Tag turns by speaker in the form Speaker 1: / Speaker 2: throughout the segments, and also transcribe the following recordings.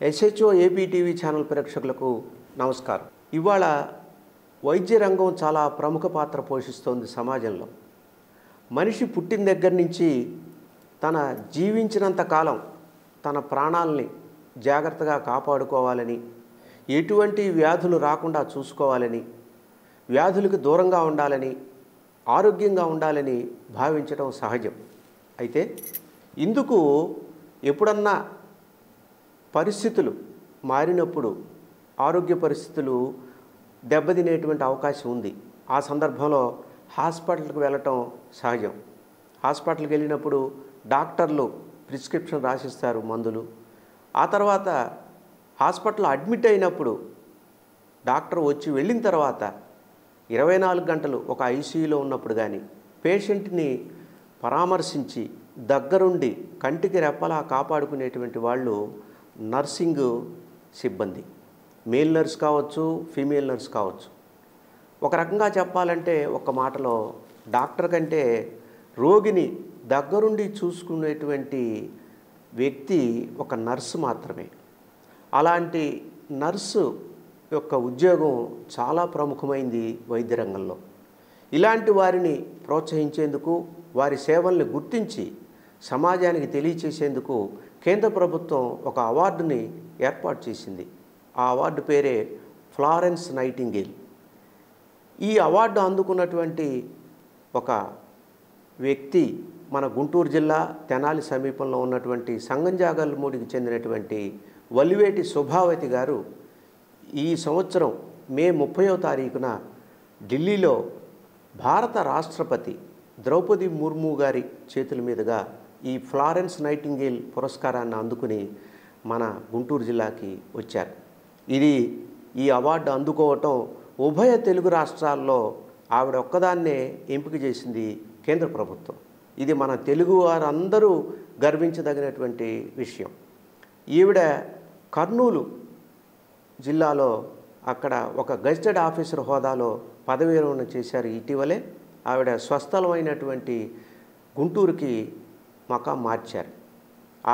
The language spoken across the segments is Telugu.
Speaker 1: ఎస్హెచ్ఓ ఏపీ టీవీ ఛానల్ ప్రేక్షకులకు నమస్కారం. ఇవాళ వైద్య రంగం చాలా ప్రముఖ పాత్ర పోషిస్తోంది సమాజంలో. మనిషి పుట్టిన దగ్గర నుంచి తన జీవించినంత కాలం తన ప్రాణాలని జాగ్రత్తగా కాపాడుకోవాలని, ఎటువంటి వ్యాధులు రాకుండా చూసుకోవాలని, వ్యాధులకు దూరంగా ఉండాలని, ఆరోగ్యంగా ఉండాలని భావించడం సహజం. అయితే ఇందుకు ఎప్పుడన్నా పరిస్థితులు మారినప్పుడు ఆరోగ్య పరిస్థితులు దెబ్బతినేటువంటి అవకాశం ఉంది. ఆ సందర్భంలో హాస్పిటల్కి వెళ్ళటం సహజం. హాస్పిటల్కి వెళ్ళినప్పుడు డాక్టర్లు ప్రిస్క్రిప్షన్ రాసిస్తారు మందులు. ఆ తర్వాత హాస్పిటల్ అడ్మిట్ అయినప్పుడు డాక్టర్ వచ్చి వెళ్ళిన తర్వాత 24 గంటలు ఒక ఐసీయూలో ఉన్నప్పుడు కానీ పేషెంట్ని పరామర్శించి దగ్గరుండి కంటికి రెప్పలా కాపాడుకునేటువంటి వాళ్ళు నర్సింగ్ సిబ్బంది. మేల్ నర్స్ కావచ్చు, ఫీమేల్ నర్స్ కావచ్చు. ఒక రకంగా చెప్పాలంటే ఒక మాటలో డాక్టర్ కంటే రోగిని దగ్గరుండి చూసుకునేటువంటి వ్యక్తి ఒక నర్సు మాత్రమే. అలాంటి నర్సు యొక్క ఉద్యోగం చాలా ప్రముఖమైంది వైద్య రంగంలో. ఇలాంటి వారిని ప్రోత్సహించేందుకు, వారి సేవల్ని గుర్తించి సమాజానికి తెలియచేసేందుకు కేంద్ర ప్రభుత్వం ఒక అవార్డుని ఏర్పాటు చేసింది. ఆ అవార్డు పేరే ఫ్లారెన్స్ నైటింగేల్. ఈ అవార్డు అందుకున్నటువంటి ఒక వ్యక్తి మన గుంటూరు జిల్లా తెనాలి సమీపంలో ఉన్నటువంటి సంగంజాగల్మూడికి చెందినటువంటి వల్లివేటి శుభావతి గారు ఈ సంవత్సరం మే 30వ తారీఖున ఢిల్లీలో భారత రాష్ట్రపతి ద్రౌపది ముర్ము గారి చేతుల మీదుగా ఈ ఫ్లారెన్స్ నైటింగేల్ పురస్కారాన్ని అందుకుని మన గుంటూరు జిల్లాకి వచ్చారు. ఈ అవార్డు అందుకోవటం ఉభయ తెలుగు రాష్ట్రాల్లో ఆవిడ ఒక్కదాన్నే ఎంపిక చేసింది కేంద్ర ప్రభుత్వం. ఇది మన తెలుగు వారందరూ గర్వించదగినటువంటి విషయం. ఈవిడ కర్నూలు జిల్లాలో అక్కడ ఒక గెజిటెడ్ ఆఫీసర్ హోదాలో పదవీ విరమణ చేశారు. ఇటీవలే ఆవిడ స్వస్థలమైనటువంటి గుంటూరుకి మకాం మార్చారు.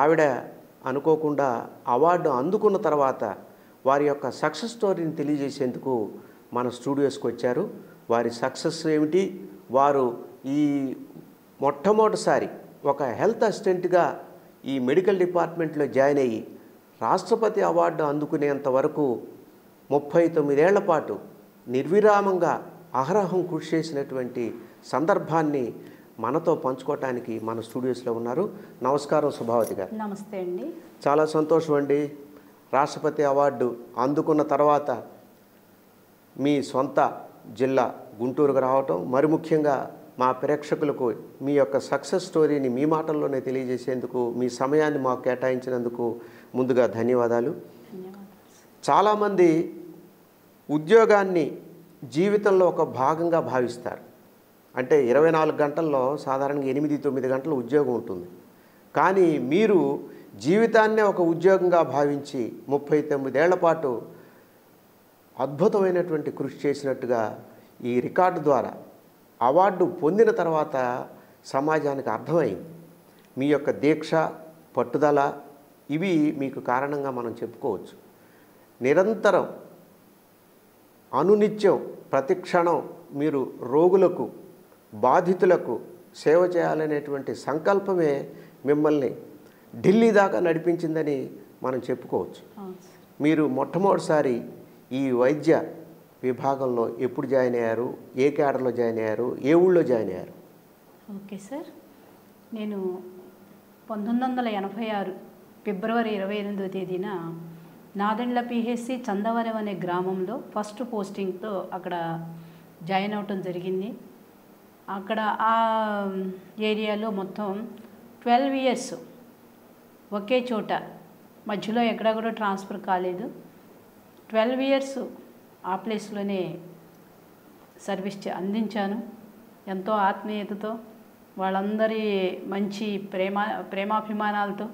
Speaker 1: ఆవిడ అనుకోకుండా అవార్డు అందుకున్న తర్వాత వారి యొక్క సక్సెస్ స్టోరీని తెలియజేసేందుకు మన స్టూడియోస్కి వచ్చారు. వారి సక్సెస్ ఏమిటి, వారు ఈ మొట్టమొదటిసారి ఒక హెల్త్ అసిస్టెంట్గా ఈ మెడికల్ డిపార్ట్మెంట్లో జాయిన్ అయ్యి రాష్ట్రపతి అవార్డు అందుకునేంత వరకు 39 ఏళ్ల పాటు నిర్విరామంగా అహరహం కృషి చేసినటువంటి సందర్భాన్ని మనతో పంచుకోవటానికి మన స్టూడియోస్లో ఉన్నారు. నమస్కారం శుభావతి గారు.
Speaker 2: నమస్తే అండి.
Speaker 1: చాలా సంతోషం అండి. రాష్ట్రపతి అవార్డు అందుకున్న తర్వాత మీ సొంత జిల్లా గుంటూరుకు రావటం, మరి ముఖ్యంగా మా ప్రేక్షకులకు మీ యొక్క సక్సెస్ స్టోరీని మీ మాటల్లోనే తెలియజేసేందుకు మీ సమయాన్ని మాకు కేటాయించినందుకు ముందుగా ధన్యవాదాలు. చాలామంది ఉద్యోగాన్ని జీవితంలో ఒక భాగంగా భావిస్తారు. అంటే 24 గంటల్లో సాధారణంగా 8-9 గంటల ఉద్యోగం ఉంటుంది. కానీ మీరు జీవితాన్నే ఒక ఉద్యోగంగా భావించి 39 ఏళ్ల పాటు అద్భుతమైనటువంటి కృషి చేసినట్టుగా ఈ రికార్డు ద్వారా అవార్డు పొందిన తర్వాత సమాజానికి అర్థమైంది. మీ యొక్క దీక్ష, పట్టుదల ఇవి మీకు కారణంగా మనం చెప్పుకోవచ్చు. నిరంతరం అనునిత్యం ప్రతిక్షణం మీరు రోగులకు, బాధితులకు సేవ చేయాలనేటువంటి సంకల్పమే మిమ్మల్ని ఢిల్లీ దాకా నడిపించిందని మనం చెప్పుకోవచ్చు. మీరు మొట్టమొదటిసారి ఈ వైద్య విభాగంలో ఎప్పుడు జాయిన్ అయ్యారు, ఏ క్యాడర్లో జాయిన్ అయ్యారు, ఏ ఊళ్ళో జాయిన్ అయ్యారు?
Speaker 2: ఓకే సార్, నేను 1986 ఫిబ్రవరి 28వ తేదీన నాదెండ్ల పిహెచ్సి చందవరం అనే గ్రామంలో ఫస్ట్ పోస్టింగ్తో అక్కడ జాయిన్ అవటం జరిగింది. అక్కడ ఆ ఏరియాలో మొత్తం 12 ఇయర్స్ ఒకే చోట, మధ్యలో ఎక్కడ కూడా ట్రాన్స్ఫర్ కాలేదు. 12 ఇయర్స్ ఆ ప్లేస్లోనే సర్వీస్ అందించాను. ఎంతో ఆత్మీయతతో, వాళ్ళందరి మంచి ప్రేమాభిమానాలతో.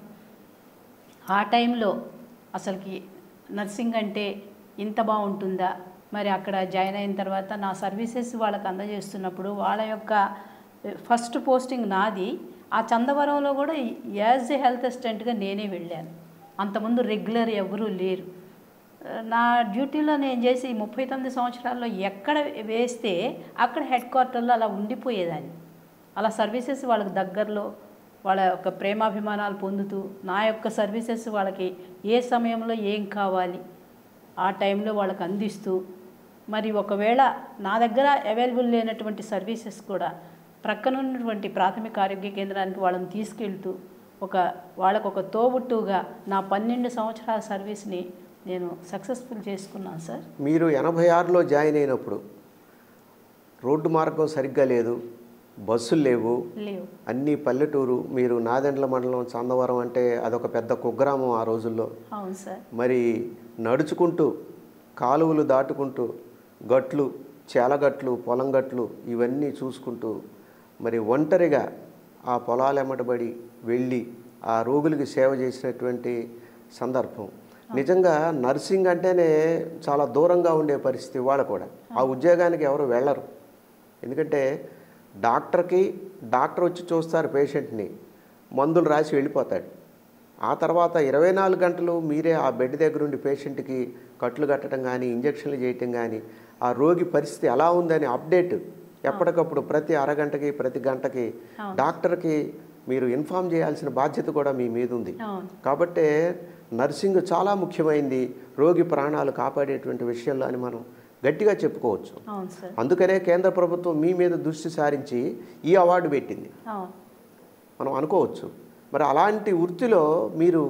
Speaker 2: ఆ టైంలో అసలుకి నర్సింగ్ అంటే ఇంత బాగుంటుందా, మరి అక్కడ జాయిన్ అయిన తర్వాత నా సర్వీసెస్ వాళ్ళకి అందజేస్తున్నప్పుడు వాళ్ళ యొక్క ఫస్ట్ పోస్టింగ్ నాది. ఆ చందవరంలో కూడా యాజ్ ఏ హెల్త్ అసిస్టెంట్గా నేనే వెళ్ళాను. అంతకుముందు రెగ్యులర్ ఎవరూ లేరు. నా డ్యూటీలో నేను చేసి 39 సంవత్సరాల్లో ఎక్కడ వేస్తే అక్కడ హెడ్ క్వార్టర్లో అలా ఉండిపోయేదాన్ని. అలా సర్వీసెస్ వాళ్ళకి దగ్గరలో వాళ్ళ యొక్క ప్రేమాభిమానాలు పొందుతూ నా యొక్క సర్వీసెస్ వాళ్ళకి ఏ సమయంలో ఏం కావాలి ఆ టైంలో వాళ్ళకి అందిస్తూ, మరి ఒకవేళ నా దగ్గర అవైలబుల్ లేనటువంటి సర్వీసెస్ కూడా ప్రక్కనున్నటువంటి ప్రాథమిక ఆరోగ్య కేంద్రానికి వాళ్ళని తీసుకెళ్తూ వాళ్ళకు ఒక తోబుట్టుగా నా 12 సంవత్సరాల సర్వీస్ని నేను సక్సెస్ఫుల్ చేసుకున్నాను సార్.
Speaker 1: మీరు 86లో జాయిన్ అయినప్పుడు రోడ్డు మార్గం సరిగ్గా లేదు, బస్సులు లేవు, అన్నీ పల్లెటూరు. మీరు నాదెండ్ల మండలం చందవరం అంటే అదొక పెద్ద కుగ్రామం ఆ రోజుల్లో.
Speaker 2: అవును సార్.
Speaker 1: మరి నడుచుకుంటూ కాలువలు దాటుకుంటూ గట్లు, చేలగట్లు, పొలం గట్లు ఇవన్నీ చూసుకుంటూ మరి ఒంటరిగా ఆ పొలాలెమ్మటబడి వెళ్ళి ఆ రోగులకి సేవ చేసినటువంటి సందర్భం. నిజంగా నర్సింగ్ అంటేనే చాలా దూరంగా ఉండే పరిస్థితి వాళ్ళు కూడా. ఆ ఉద్యోగానికి ఎవరు వెళ్ళరు. ఎందుకంటే డాక్టర్ వచ్చి చూస్తారు పేషెంట్ని, మందులు రాసి వెళ్ళిపోతాడు. ఆ తర్వాత 24 గంటలు మీరే ఆ బెడ్ దగ్గర ఉండి పేషెంట్కి కట్లు కట్టడం కానీ, ఇంజక్షన్లు చేయటం కానీ, ఆ రోగి పరిస్థితి ఎలా ఉందని అప్డేట్ ఎప్పటికప్పుడు ప్రతి అరగంటకి ప్రతి గంటకి డాక్టర్కి మీరు ఇన్ఫామ్ చేయాల్సిన బాధ్యత కూడా మీ మీద ఉంది. కాబట్టి నర్సింగ్ చాలా ముఖ్యమైనది రోగి ప్రాణాలు కాపాడేటువంటి విషయంలో అని మనం గట్టిగా చెప్పుకోవచ్చు. అందుకనే కేంద్ర ప్రభుత్వం మీ మీద దృష్టి సారించి ఈ అవార్డు పెట్టింది మనం అనుకోవచ్చు. మరి అలాంటి వృత్తిలో మీరు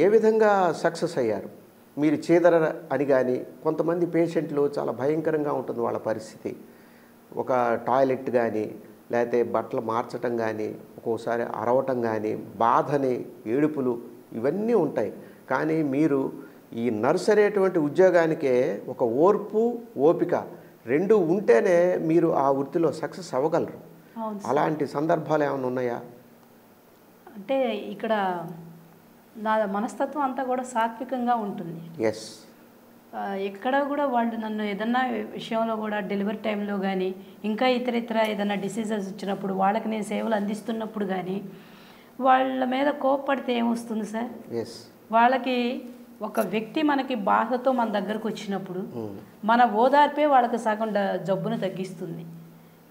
Speaker 1: ఏ విధంగా సక్సెస్ అయ్యారు? మీరు చీదర అని కానీ, కొంతమంది పేషెంట్లు చాలా భయంకరంగా ఉంటుంది వాళ్ళ పరిస్థితి. ఒక టాయిలెట్ కానీ, లేకపోతే బట్టలు మార్చటం కానీ, ఒక్కోసారి అరవటం కానీ, బాధని, ఏడుపులు ఇవన్నీ ఉంటాయి. కానీ మీరు ఈ నర్స్ అనేటువంటి ఉద్యోగానికే ఒక ఓర్పు, ఓపిక రెండు ఉంటేనే మీరు ఆ వృత్తిలో సక్సెస్ అవ్వగలరు. అలాంటి సందర్భాలు ఏమైనా ఉన్నాయా?
Speaker 2: అంటే ఇక్కడ నా మనస్తత్వం అంతా కూడా సాత్వికంగా ఉంటుంది.
Speaker 1: ఎస్.
Speaker 2: ఎక్కడ కూడా వాళ్ళు నన్ను ఏదన్నా విషయంలో కూడా డెలివరీ టైంలో కానీ, ఇంకా ఇతర ఏదైనా డిసీజెస్ వచ్చినప్పుడు వాళ్ళకి నేను సేవలు అందిస్తున్నప్పుడు కానీ వాళ్ళ మీద కోప్పడితే ఏమొస్తుంది సార్? వాళ్ళకి ఒక వ్యక్తి మనకి బాధతో మన దగ్గరకు వచ్చినప్పుడు మన ఓదార్పే వాళ్ళకి సగం జబ్బును తగ్గిస్తుంది.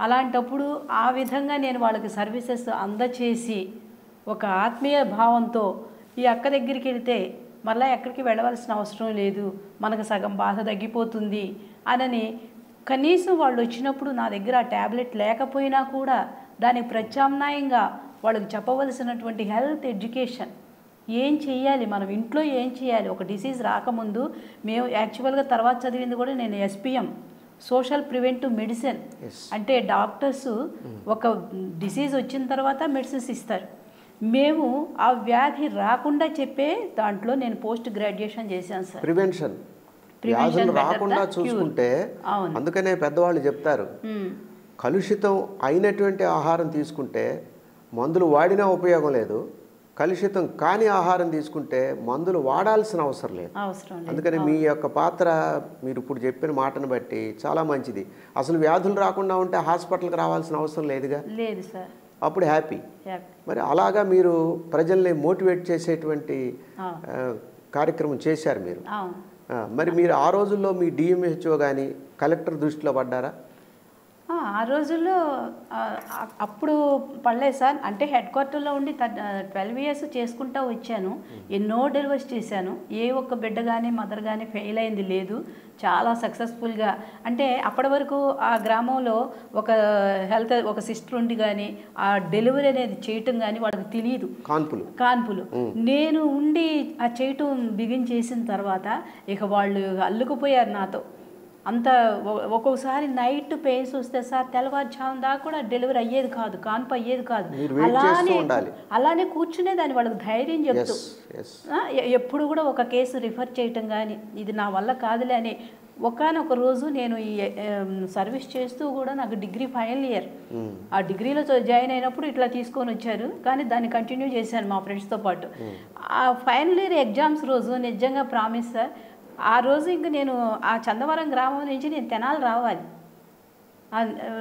Speaker 2: అలాంటప్పుడు ఆ విధంగా నేను వాళ్ళకి సర్వీసెస్ అందచేసి ఒక ఆత్మీయ భావంతో ఈ అక్క దగ్గరికి వెళ్తే మళ్ళీ ఎక్కడికి వెళ్ళవలసిన అవసరం లేదు, మనకు సగం బాధ తగ్గిపోతుంది అని కనీసం వాళ్ళు వచ్చినప్పుడు నా దగ్గర ఆ ట్యాబ్లెట్ లేకపోయినా కూడా దానికి ప్రత్యామ్నాయంగా వాళ్ళకి చెప్పవలసినటువంటి హెల్త్ ఎడ్యుకేషన్ ఏం చేయాలి, మనం ఇంట్లో ఏం చేయాలి. ఒక డిసీజ్ రాకముందు మేము యాక్చువల్గా తర్వాత చదివింది కూడా నేను SPM, సోషల్ ప్రివెంటివ్ మెడిసిన్. అంటే డాక్టర్స్ ఒక డిసీజ్ వచ్చిన తర్వాత మెడిసిన్స్ ఇస్తారు. మేము ఆ వ్యాధి రాకుండా చెప్పే దాంట్లో నేను పోస్ట్ గ్రాడ్యుయేషన్ చేశాను సార్.
Speaker 1: ప్రివెన్షన్ రాకుండా చూసుకుంటే, అందుకనే పెద్దవాళ్ళు చెప్తారు కలుషితం అయినటువంటి ఆహారం తీసుకుంటే మందులు వాడినా ఉపయోగం లేదు, కలుషితం కాని ఆహారం తీసుకుంటే మందులు వాడాల్సిన అవసరం లేదు. అందుకని మీ యొక్క పాత్ర మీరు ఇప్పుడు చెప్పిన మాటను బట్టి చాలా మంచిది. అసలు వ్యాధులు రాకుండా ఉంటే హాస్పిటల్కి రావాల్సిన అవసరం లేదుగా,
Speaker 2: లేదు సార్,
Speaker 1: అప్పుడు హ్యాపీ. మరి అలాగా మీరు ప్రజల్ని మోటివేట్ చేసేటువంటి కార్యక్రమం చేశారు మీరు. మరి మీరు ఆ రోజుల్లో మీ DMHO కానీ కలెక్టర్ దృష్టిలో పడ్డారా?
Speaker 2: ఆ రోజుల్లో అప్పుడు పడలేదు సార్. అంటే హెడ్ క్వార్టర్లో ఉండి 12 years చేసుకుంటూ వచ్చాను. ఎన్నో డెలివరీస్ చేశాను. ఏ ఒక్క బిడ్డ కానీ మదర్ కానీ ఫెయిల్ అయింది లేదు. చాలా సక్సెస్ఫుల్గా, అంటే అప్పటి వరకు ఆ గ్రామంలో ఒక సిస్టర్ ఉండి కానీ ఆ డెలివరీ అనేది చేయటం కానీ వాళ్ళకి తెలియదు. కాన్పులు నేను ఉండి ఆ చేయటం బిగిన్ చేసిన తర్వాత ఇక వాళ్ళు అల్లుకుపోయారు నాతో. అంత ఒక్కొక్కసారి నైట్ పెయిన్స్ వస్తే సార్ తెల్లవారుజాము దాకా కూడా డెలివరీ అయ్యేది కాదు, కాన్పు అయ్యేది కాదు. అలానే కూర్చునేదాన్ని వాళ్ళకి ధైర్యం చెప్తూ. ఎప్పుడు కూడా ఒక కేసు రిఫర్ చేయటం కానీ ఇది నా వల్ల కాదులే అని. ఒకానొక రోజు నేను ఈ సర్వీస్ చేస్తూ కూడా నాకు డిగ్రీ ఫైనల్ ఇయర్, ఆ డిగ్రీలో జాయిన్ అయినప్పుడు ఇట్లా తీసుకొని వచ్చారు. కానీ దాన్ని కంటిన్యూ చేశాను మా ఫ్రెండ్స్తో పాటు. ఆ ఫైనల్ ఇయర్ ఎగ్జామ్స్ రోజు నిజంగా ప్రామిస్ సార్, ఆ రోజు ఇంక నేను ఆ చందవరం గ్రామం నుంచి నేను తెనాలి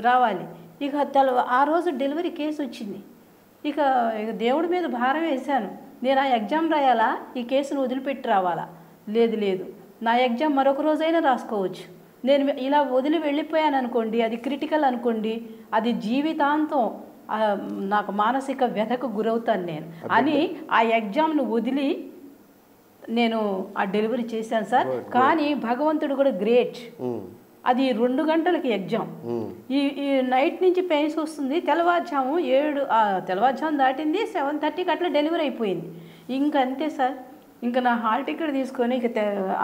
Speaker 2: రావాలి. ఇక ఆ రోజు డెలివరీ కేసు వచ్చింది. ఇక దేవుడి మీద భారం వేశాను. నేను ఆ ఎగ్జామ్ రాయాలా, ఈ కేసును వదిలిపెట్టి రావాలా? లేదు లేదు, నా ఎగ్జామ్ మరొక రోజైనా రాసుకోవచ్చు. నేను ఇలా వదిలి వెళ్ళిపోయాను అనుకోండి, అది క్రిటికల్ అనుకోండి, అది జీవితాంతం నాకు మానసిక వ్యధకు గురవుతాను నేను అని ఆ ఎగ్జామ్ను వదిలి నేను ఆ డెలివరీ చేశాను సార్. కానీ భగవంతుడు కూడా గ్రేట్. అది 2 గంటలకి ఎగ్జామ్. ఈ నైట్ నుంచి పెయిన్స్ వస్తుంది, తెల్లవారుజాము దాటింది, 7:30కి అట్లా డెలివరీ అయిపోయింది. ఇంక అంతే సార్. ఇంకా నా హాల్ టికెట్ తీసుకొని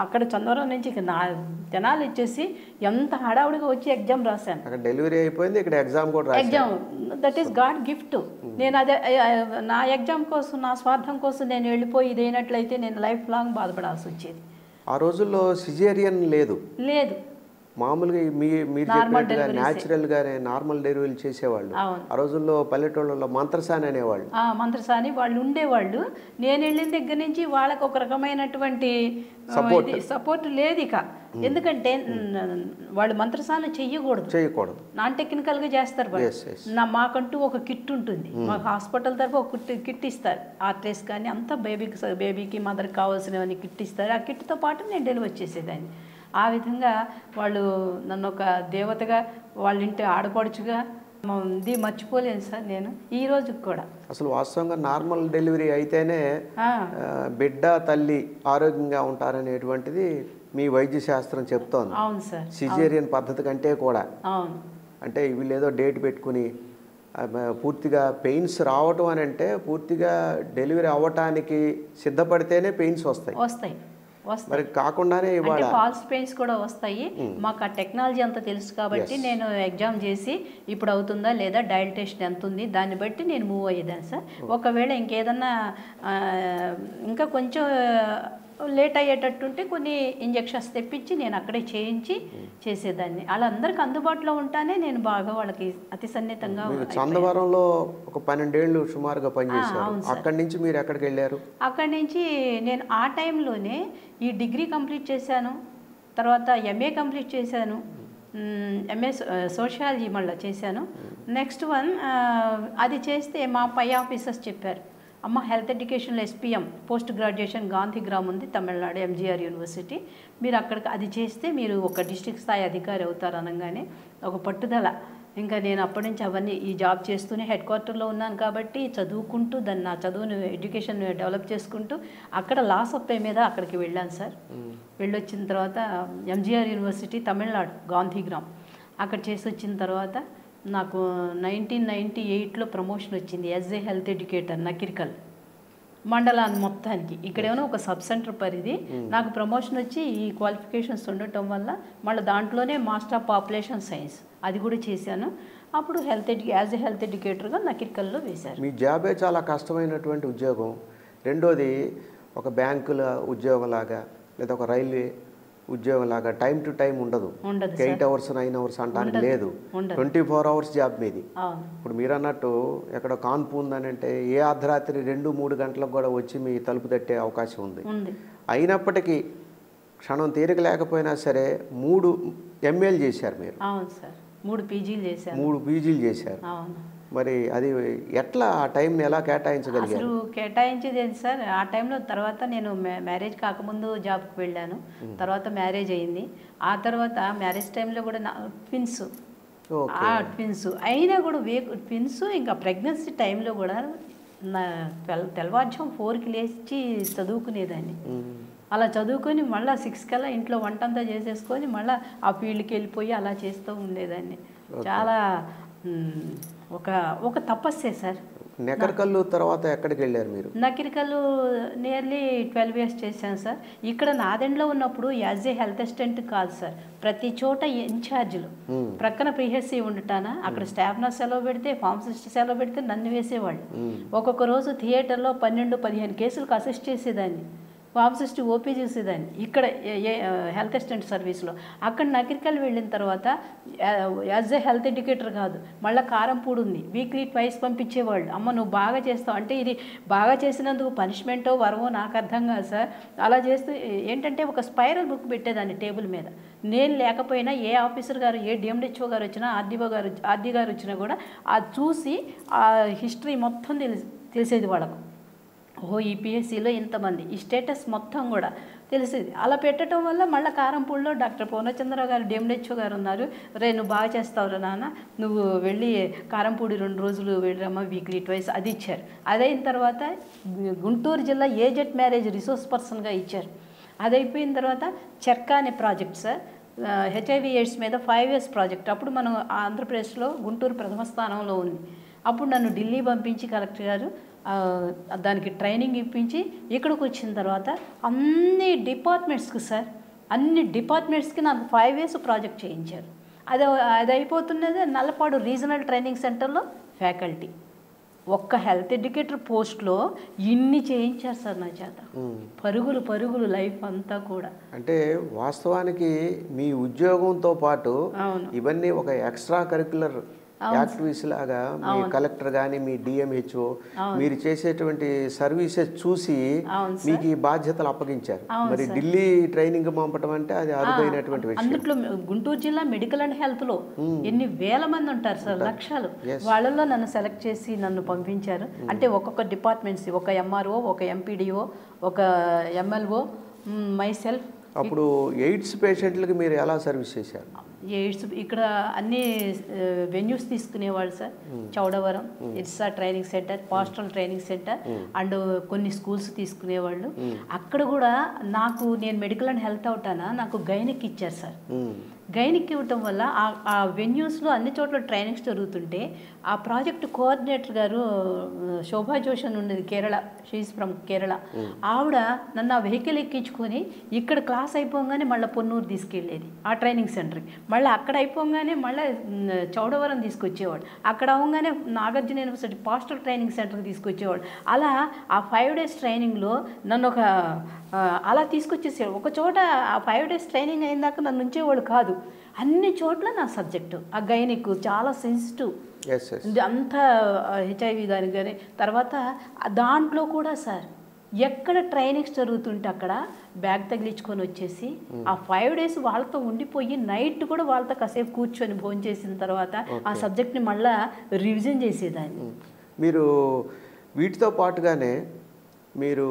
Speaker 2: అక్కడ చందవరం నుంచి ఇక నా జనాలు ఇచ్చేసి ఎంత హడావుడిగా వచ్చి ఎగ్జామ్ రాశాను.
Speaker 1: అక్కడ డెలివరీ అయిపోయింది, ఇక్కడ ఎగ్జామ్ కూడా రాశాను.
Speaker 2: Exam that is God gift. నేను అదే నా ఎగ్జామ్ కోసం, నా స్వార్థం కోసం నేను వెళ్ళిపోయి ఇదైనట్లయితే నేను లైఫ్ లాంగ్ బాధపడాల్సి వచ్చేది.
Speaker 1: ఆ రోజుల్లో సిజేరియన్ లేదు. మామూలుగా మీరు చెప్పినట్టుగా న్యాచురల్గానే నార్మల్ డెలివరీలు చేసేవాళ్ళు. ఆ రోజుల్లో పల్లెటూళ్ళలో మంత్రసాని అనేవాళ్ళు.
Speaker 2: మంత్రసాని వాళ్ళు ఉండేవాళ్ళు. నేను వెళ్ళిన దగ్గర నుంచి వాళ్ళకి ఒక రకమైనటువంటి సపోర్ట్ లేదు ఇక. ఎందుకంటే వాళ్ళు మంత్రసాని చెయ్యకూడదు, నాన్ టెక్నికల్గా చేస్తారు వాళ్ళు. మాకంటూ ఒక కిట్ ఉంటుంది, మాకు హాస్పిటల్ తరఫు ఒక కిట్ ఇస్తారు. ఆర్ట్రేస్ కానీ అంతా బేబీకి మదర్కి కావాల్సినవన్నీ కిట్ ఇస్తారు. ఆ కిట్తో పాటు నేను డెలివరీ చేసేదాన్ని. ఆ విధంగా వాళ్ళు నన్ను ఒక దేవతగా, వాళ్ళ ఇంటి ఆడపడుచుగా ఇది మర్చిపోలేను సార్ నేను ఈ రోజుకి కూడా.
Speaker 1: అసలు వాస్తవంగా నార్మల్ డెలివరీ అయితేనే బిడ్డ తల్లి ఆరోగ్యంగా ఉంటారనేటువంటిది మీ వైద్య శాస్త్రం చెప్తోంది.
Speaker 2: అవును సార్.
Speaker 1: సిజేరియన్ పద్ధతి కంటే కూడా.
Speaker 2: అవును.
Speaker 1: అంటే వీళ్ళేదో డేట్ పెట్టుకుని పూర్తిగా పెయిన్స్ రావటం అని అంటే పూర్తిగా డెలివరీ అవ్వటానికి సిద్ధపడితేనే పెయిన్స్ వస్తాయి. మరి కాకుండానే
Speaker 2: ఫాల్స్ పెయిన్స్ కూడా వస్తాయి. మాకు ఆ టెక్నాలజీ అంతా తెలుసు కాబట్టి నేను ఎగ్జామ్ చేసి ఇప్పుడు అవుతుందా లేదా, డైలటేషన్ ఎంత ఉంది, దాన్ని బట్టి నేను మూవ్ అయ్యేదాన్ని సార్. ఒకవేళ ఇంకేదన్నా ఇంకా కొంచెం లేట్ అయ్యేటట్టుంటే కొన్ని ఇంజెక్షన్స్ తెప్పించి నేను అక్కడే చేసేదాన్ని. అలా అందరికి అందుబాటులో ఉంటానే నేను బాగా వాళ్ళకి అతి సన్నిహితంగా.
Speaker 1: చందవరంలో ఒక 12 ఏళ్ళు సుమారుగా పనిచేశారు. అక్కడి నుంచి మీరు ఎక్కడికి వెళ్ళారు?
Speaker 2: అక్కడి నుంచి నేను ఆ టైంలోనే ఈ డిగ్రీ కంప్లీట్ చేశాను, తర్వాత ఎంఏ కంప్లీట్ చేశాను, ఎంఏ సోషియాలజీ మళ్ళీ చేశాను. నెక్స్ట్ వన్ అది చేస్తే మా పై ఆఫీసర్స్ చెప్పారు, అమ్మ హెల్త్ ఎడ్యుకేషన్లో SPM పోస్ట్ గ్రాడ్యుయేషన్ గాంధీగ్రామ్ ఉంది తమిళనాడు, MGR యూనివర్సిటీ, మీరు అక్కడికి అది చేస్తే మీరు ఒక డిస్ట్రిక్ట్ స్థాయి అధికారి అవుతారు అనగానే ఒక పట్టుదల. ఇంకా నేను అప్పటి నుంచి అవన్నీ ఈ జాబ్ చేస్తూనే హెడ్ క్వార్టర్లో ఉన్నాను కాబట్టి చదువుకుంటూ దాన్ని నా చదువును ఎడ్యుకేషన్ డెవలప్ చేసుకుంటూ అక్కడ లాస్ ఆఫ్ పే మీద అక్కడికి వెళ్ళాను సార్. వెళ్ళొచ్చిన తర్వాత MGR యూనివర్సిటీ తమిళనాడు గాంధీగ్రామ్ అక్కడ చేసి వచ్చిన తర్వాత నాకు 1998లో ప్రమోషన్ వచ్చింది as a health educator Nakirikal మండలాన్ని మొత్తానికి. ఇక్కడేమో ఒక సబ్ సెంటర్ పరిధి. నాకు ప్రమోషన్ వచ్చి ఈ క్వాలిఫికేషన్స్ ఉండటం వల్ల మళ్ళీ దాంట్లోనే మాస్టర్ ఆఫ్ పాపులేషన్ సైన్స్ అది కూడా చేశాను. అప్పుడు యాజ్ ఏ హెల్త్ ఎడ్యుకేటర్గా నకిరికల్లో వేశారు.
Speaker 1: మీ జాబే చాలా కష్టమైనటువంటి ఉద్యోగం. రెండోది ఒక బ్యాంకుల ఉద్యోగంలాగా లేదా ఒక రైల్వే ఉద్యోగంలాగా టైం టు టైం ఉండదు. 8 hours 9 hours అంటానికి లేదు, 24 hours జాబ్ మీది. ఇప్పుడు మీరు అన్నట్టు ఎక్కడ కాన్పు ఉందని అంటే ఏ అర్ధరాత్రి 2-3 గంటలకు కూడా వచ్చి మీ తలుపు తట్టే అవకాశం ఉంది. అయినప్పటికీ క్షణం తీరిక లేకపోయినా సరే 3 MAలు చేశారు మీరు. 3 పీజీలు చేశారు. మరి అది ఎట్లా ఆ టైంని ఎలా కేటాయించగలిగారు?
Speaker 2: అసలు కేటాయించేది సార్ ఆ టైంలో. తర్వాత నేను మ్యారేజ్ కాకముందు జాబ్కి వెళ్ళాను, తర్వాత మ్యారేజ్ అయింది. ఆ తర్వాత మ్యారేజ్ టైంలో కూడా ట్విన్స్ అయినా కూడా ట్విన్స్ ఇంకా ప్రెగ్నెన్సీ టైంలో కూడా నా తెల్లవారుజాము 4కి లేచి చదువుకునేదాన్ని. అలా చదువుకొని మళ్ళీ 6 కల్లా ఇంట్లో వంట అంతా చేసేసుకొని మళ్ళీ ఆ ఫీల్డ్కి వెళ్ళిపోయి అలా చేస్తూ ఉండేదాన్ని. చాలా ఒక తపస్సే సార్.
Speaker 1: నకిరికల్లు తర్వాత ఎక్కడికి వెళ్ళారు మీరు?
Speaker 2: నకిరికల్లు నియర్లీ 12 years చేశాను సార్. ఇక్కడ నాదెండ్లో ఉన్నప్పుడు యాజ్ ఏ హెల్త్ అసిస్టెంట్ కాదు సార్, ప్రతి చోట ఇన్ఛార్జీలు ప్రక్కన ప్రిహెచ్సి ఉండటానా అక్కడ స్టాఫ్ నర్స్ సెలవు పెడితే, ఫార్మసిస్ట్ సెలవు పెడితే నన్ను వేసేవాళ్ళు. ఒక్కొక్క రోజు థియేటర్లో 12-15 కేసులకు అసిస్ట్ చేసేదాన్ని. ఫార్మసిస్ట్ ఓపీ చేసేదాన్ని ఇక్కడ హెల్త్ అసిస్టెంట్ సర్వీస్లో. అక్కడ నకిరికల్ వెళ్ళిన తర్వాత యాజ్ ఏ హెల్త్ ఎడ్యుకేటర్ కాదు, మళ్ళీ కారంపూడి ఉంది, వీక్లీ ట్వైస్ పంపించేవాళ్ళు. అమ్మ నువ్వు బాగా చేస్తావు అంటే ఇది బాగా చేసినందుకు పనిష్మెంటో వరవో నాకు అర్థం కాదు సార్. అలా చేస్తూ ఏంటంటే ఒక స్పైరల్ బుక్ పెట్టేదాన్ని టేబుల్ మీద. నేను లేకపోయినా ఏ ఆఫీసర్ గారు, ఏ DMHO గారు వచ్చినా, ఆర్డీ గారు వచ్చినా కూడా అది చూసి ఆ హిస్టరీ మొత్తం తెలిసేది వాళ్ళకు. ఓహో ఈ పిఎస్సిలో ఇంతమంది ఈ స్టేటస్ మొత్తం కూడా తెలిసేది. అలా పెట్టడం వల్ల మళ్ళీ కారంపూడిలో డాక్టర్ పూర్ణచంద్రరావు గారు డిఎండిహెచ్ఓ గారు ఉన్నారు. నువ్వు బాగా చేస్తావురా నాన్న, నువ్వు వెళ్ళి కారంపూడి 2 రోజులు వెళ్ళరమ్మా, వీక్లీ ట్వైస్ అది ఇచ్చారు. అదైన తర్వాత గుంటూరు జిల్లా ఏజెడ్ మ్యారేజ్ రిసోర్స్ పర్సన్గా ఇచ్చారు. అది అయిపోయిన తర్వాత చెర్కా అనే ప్రాజెక్ట్ సార్, హెచ్ఐవి ఎయిడ్స్ మీద 5 years ప్రాజెక్ట్. అప్పుడు మనం ఆంధ్రప్రదేశ్లో గుంటూరు ప్రథమ స్థానంలో ఉంది. అప్పుడు నన్ను ఢిల్లీ పంపించి కలెక్టర్ గారు దానికి ట్రైనింగ్ ఇప్పించి ఇక్కడికి వచ్చిన తర్వాత అన్ని డిపార్ట్మెంట్స్కి సార్, అన్ని డిపార్ట్మెంట్స్కి నాకు 5 years ప్రాజెక్ట్ చేయించారు. అది అయిపోతున్నది నల్లపాడు రీజనల్ ట్రైనింగ్ సెంటర్లో ఫ్యాకల్టీ. ఒక్క హెల్త్ ఎడ్యుకేటర్ పోస్ట్లో ఇన్ని చేయించారు సార్ నా చేత. పరుగులు లైఫ్ అంతా కూడా.
Speaker 1: అంటే వాస్తవానికి మీ ఉద్యోగంతో పాటు
Speaker 2: అవును
Speaker 1: ఇవన్నీ ఒక ఎక్స్ట్రా కరిక్యులర్ యాక్టివిటీస్ లాగా మీ కలెక్టర్ కానీ మీ డిఎంహెచ్ఓ మీరు చేసేటువంటి సర్వీసెస్ చూసి మీకు ఈ బాధ్యతలు అప్పగించారు. మరి ఢిల్లీ ట్రైనింగ్ పంపడం అంటే అది అరుదైనటువంటి విషయం.
Speaker 2: అందుట్లో గుంటూరు జిల్లా మెడికల్ అండ్ హెల్త్లో ఎన్ని వేల మంది ఉంటారు సార్, లక్షలు. వాళ్ళల్లో నన్ను సెలెక్ట్ చేసి నన్ను పంపించారు. అంటే ఒక్కొక్క డిపార్ట్మెంట్స్, ఒక ఎంఆర్ఓ, ఒక ఎంపీడీఓ, ఒక ఎంఎల్ఓ, మై సెల్ఫ్.
Speaker 1: అప్పుడు ఎయిడ్స్ పేషెంట్లకి మీరు ఎలా సర్వీస్ చేశారు?
Speaker 2: ఎయిడ్స్ ఇక్కడ అన్ని వెన్యూస్ తీసుకునేవాళ్ళు సార్. చౌడవరం ఇర్సా training centre, postal training centre and కొన్ని స్కూల్స్ తీసుకునేవాళ్ళు. అక్కడ కూడా నేను మెడికల్ అండ్ హెల్త్ అవుతానా, నాకు గైనిక్ ఇచ్చారు సార్. గైనిక్ ఇవ్వటం వల్ల ఆ వెన్యూస్లో అన్ని చోట్ల ట్రైనింగ్స్ జరుగుతుంటే ఆ ప్రాజెక్ట్ కోఆర్డినేటర్ గారు శోభా జోష్ అని ఉండేది, కేరళ, షీఈస్ ఫ్రమ్ కేరళ. ఆవిడ నన్ను ఆ వెహికల్ ఎక్కించుకొని ఇక్కడ క్లాస్ అయిపోగానే మళ్ళీ పొన్నూరు తీసుకెళ్ళేది ఆ ట్రైనింగ్ సెంటర్కి. మళ్ళీ అక్కడ అయిపోగానే మళ్ళీ చౌడవరం తీసుకొచ్చేవాడు. అక్కడ అవగానే నాగార్జున యూనివర్సిటీ పాస్టల్ ట్రైనింగ్ సెంటర్కి తీసుకొచ్చేవాడు. అలా ఆ 5 days ట్రైనింగ్లో నన్ను అలా తీసుకొచ్చేసాడు. ఒక చోట ఆ 5 days ట్రైనింగ్ అయిన దాకా నన్ను ఉంచేవాడు కాదు. అన్ని చోట్ల నా సబ్జెక్టు ఆ గైనిక్ చాలా సెన్సిటివ్ అంతా హెచ్ఐవి దానికి. కానీ తర్వాత దాంట్లో కూడా సార్ ఎక్కడ ట్రైనింగ్స్ జరుగుతుంటే అక్కడ బ్యాగ్ తగిలించుకొని వచ్చేసి ఆ 5 days వాళ్ళతో ఉండిపోయి నైట్ కూడా వాళ్ళతో కాసేపు కూర్చొని భోజనం చేసిన తర్వాత ఆ సబ్జెక్ట్ని మళ్ళీ రివిజన్ చేసేదాన్ని.
Speaker 1: మీరు వీటితో పాటుగానే మీరు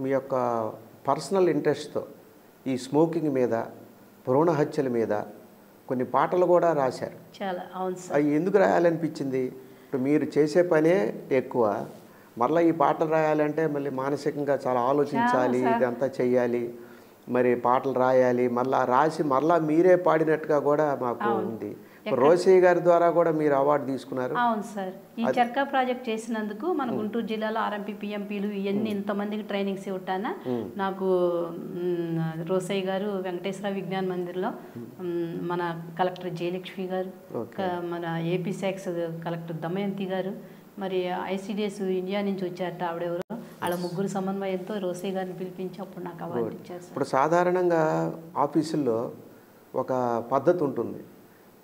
Speaker 1: మీ యొక్క పర్సనల్ ఇంట్రెస్ట్తో ఈ స్మోకింగ్ మీద, భ్రూణ హత్యల మీద కొన్ని పాటలు కూడా రాశారు.
Speaker 2: చాలా. అవును సార్.
Speaker 1: అవి ఎందుకు రాయాలనిపించింది? ఇప్పుడు మీరు చేసే పనే ఎక్కువ, మళ్ళీ ఈ పాటలు రాయాలంటే మళ్ళీ మానసికంగా చాలా ఆలోచించాలి, ఇదంతా చెయ్యాలి, మరి పాటలు రాయాలి, మళ్ళీ రాసి మళ్ళీ మీరే పాడినట్టుగా కూడా మాకు ఉంది. రోసయ్య గారి ద్వారా కూడా మీరు అవార్డు తీసుకున్నారు.
Speaker 2: అవును సార్. ఈ చర్కా ప్రాజెక్ట్ చేసినందుకు మన గుంటూరు జిల్లాలో ఆర్ఎంపీ, పిఎంపీలు ఇవన్నీ ఇంతమందికి ట్రైనింగ్స్ ఇవ్వటాన నాకు రోసయ్య గారు వెంకటేశ్వర విజ్ఞాన్ మందిర్లో, మన కలెక్టర్ జయలక్ష్మి గారు, మన ఏపీ శాఖ కలెక్టర్ దమయంతి గారు, మరి ఐసిడిఎస్ ఇండియా నుంచి వచ్చారట ఆవిడెవరో, వాళ్ళ ముగ్గురు సమన్వయంతో రోసయ్య గారిని పిలిపించి అప్పుడు నాకు అవార్డు ఇచ్చారు.
Speaker 1: ఇప్పుడు సాధారణంగా ఆఫీసుల్లో ఒక పద్ధతి ఉంటుంది,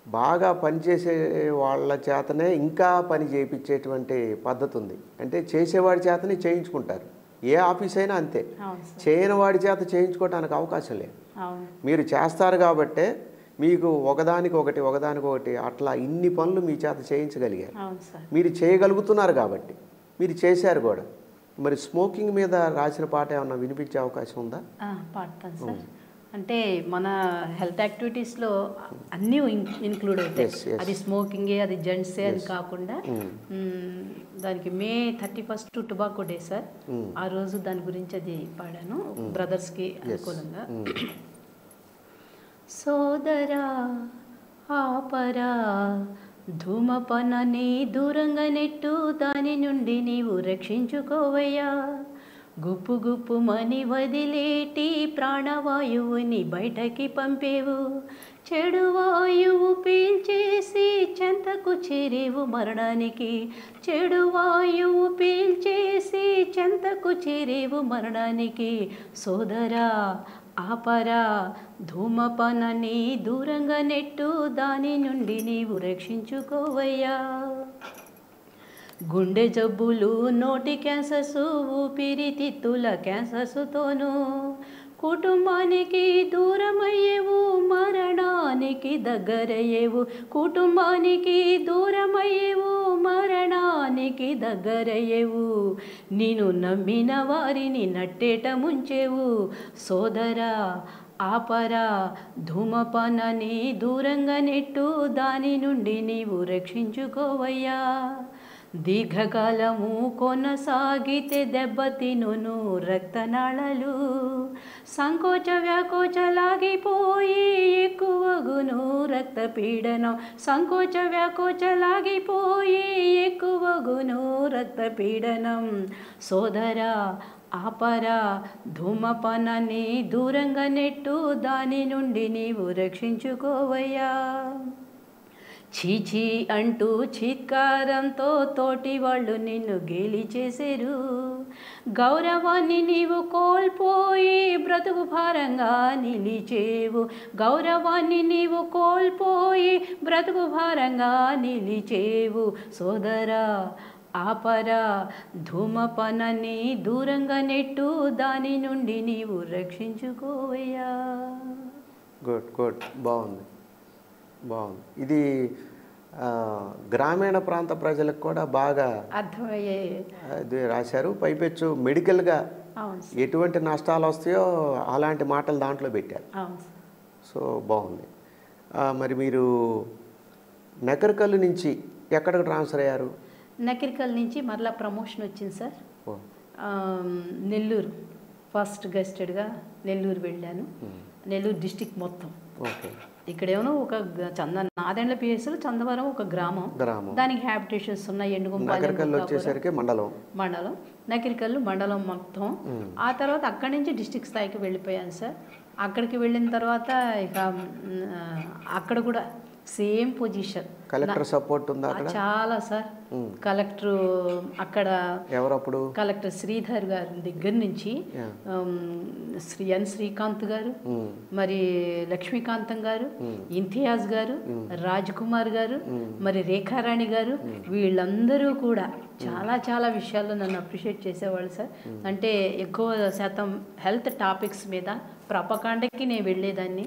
Speaker 1: బాగా పనిచేసే వాళ్ళ చేతనే ఇంకా పని చేయించేటువంటి పద్ధతి ఉంది. అంటే చేసేవాడి చేతనే చేయించుకుంటారు. ఏ ఆఫీస్ అయినా అంతే, చేయని వాడి చేత చేయించుకోవడానికి అవకాశం లేదు. మీరు చేస్తారు కాబట్టే మీకు ఒకదానికొకటి అట్లా ఇన్ని పనులు మీ చేత చేయించగలిగారు. మీరు చేయగలుగుతున్నారు కాబట్టి మీరు చేశారు కూడా. మరి స్మోకింగ్ మీద రాసిన పాట ఏమన్నా వినిపించే అవకాశం ఉందా?
Speaker 2: పాడతాను సార్. అంటే మన హెల్త్ యాక్టివిటీస్లో అన్నీ ఇంక్లూడ్ అవుతాయి. అది స్మోకింగే, అది జెంట్సే అది కాకుండా దానికి May 31 టొబాకో డే సార్. ఆ రోజు దాని గురించి అది పాడాను బ్రదర్స్కి అనుకూలంగా. సోదరా ఆపరా ధూమపానాన్ని దూరంగా నెట్టు, దాని నుండి నీవు రక్షించుకోవయ్యా. గుప్పు గుప్పుమని వదిలేటి ప్రాణవాయువుని బయటకి పంపేవు. చెడు వాయువు పీల్చేసి చెంతకు చేరేవు మరణానికి. చెడు వాయువు పీల్చేసి చెంతకు చేరేవు మరణానికి. సోదరా ఆపరా ధూమపానాన్ని దూరంగా నెట్టు, దాని నుండి నీవు రక్షించుకోవయ్యా. గుండె జబ్బులు, నోటి క్యాన్సర్స్, ఊపిరితిత్తుల క్యాన్సర్స్తోనూ కుటుంబానికి దూరమయ్యేవు, మరణానికి దగ్గరయ్యేవు. కుటుంబానికి దూరమయ్యేవు, మరణానికి సత్యానికి దగ్గరయ్యేవు, నేను నమ్మిన వారిని నట్టేట ముంచేవు. సోదరా ఆపరా ధూమపానాన్ని దూరంగా నెట్టు, దాని నుండి నీవు రక్షించుకోవయ్యా. దీర్ఘకాలము కొనసాగితే దెబ్బతినును రక్తనాళాలు, సంకోచ వ్యాకోచలాగిపోయి ఎక్కువగును రక్తపీడనం. సంకోచ వ్యాకోచలాగిపోయి ఎక్కువగును రక్తపీడనం. సోదరా ఆపరా ధూమపానాన్ని దూరంగా నెట్టు, దాని నుండి నీవు రక్షించుకోవయ్యా. చీచీ అంటూ చీత్కారంతో తోటి వాళ్ళు నిన్ను గేలి చేసేరు, గౌరవాన్ని నీవు కోల్పోయి బ్రతుకు భారంగా నిలిచేవు. గౌరవాన్ని నీవు కోల్పోయి బ్రతుకు భారంగా నిలిచేవు. సోదరా ఆపరా ధూమపానాన్ని దూరంగా నెట్టు, దాని నుండి నీవు రక్షించుకోవయ్యా.
Speaker 1: గుడ్ గుడ్, బాగుంది బాగుంది. ఇది గ్రామీణ ప్రాంత ప్రజలకు కూడా బాగా
Speaker 2: అర్థమయ్యే
Speaker 1: అది రాశారు. పైపెచ్చు మెడికల్గా ఎటువంటి నష్టాలు వస్తాయో అలాంటి మాటలు దాంట్లో పెట్టారు. సో బాగుంది. మరి మీరు నకరికల్లు నుంచి ఎక్కడికి ట్రాన్స్ఫర్ అయ్యారు?
Speaker 2: నకరికల్ నుంచి మరలా ప్రమోషన్ వచ్చింది సార్. నెల్లూరు ఫస్ట్ గెస్టెడ్గా నెల్లూరు వెళ్ళాను. నెల్లూరు డిస్టిక్ మొత్తం.
Speaker 1: ఓకే.
Speaker 2: ఇక్కడేమో ఒక నాదెండ్ల పిఎస్లో చందవరం ఒక గ్రామం, దానికి హ్యాబిటేషన్స్ ఉన్నాయి.
Speaker 1: ఎండుగుంపాలెం వచ్చేసరికి
Speaker 2: మండలం, నకరికల్లు మండలం మొత్తం. ఆ తర్వాత అక్కడి నుంచి డిస్టిక్ స్థాయికి వెళ్ళిపోయాను సార్. అక్కడికి వెళ్ళిన తర్వాత ఇక అక్కడ కూడా సేమ్ పొజిషన్.
Speaker 1: కలెక్టర్ సపోర్ట్ ఉందా?
Speaker 2: చాలా సార్. కలెక్టర్ అక్కడ
Speaker 1: ఎవరప్పుడు
Speaker 2: కలెక్టర్ శ్రీధర్ గారి దగ్గర నుంచి ఎన్ శ్రీకాంత్ గారు, మరి లక్ష్మీకాంతం గారు, ఇంతియాజ్ గారు, రాజ్ కుమార్ గారు, మరి రేఖారాణి గారు, వీళ్ళందరూ కూడా చాలా చాలా విషయాల్లో నన్ను అప్రిషియేట్ చేసేవాళ్ళు సార్. అంటే ఎక్కువ శాతం హెల్త్ టాపిక్స్ మీద ప్రపకాండకి నేను వెళ్ళేదాన్ని.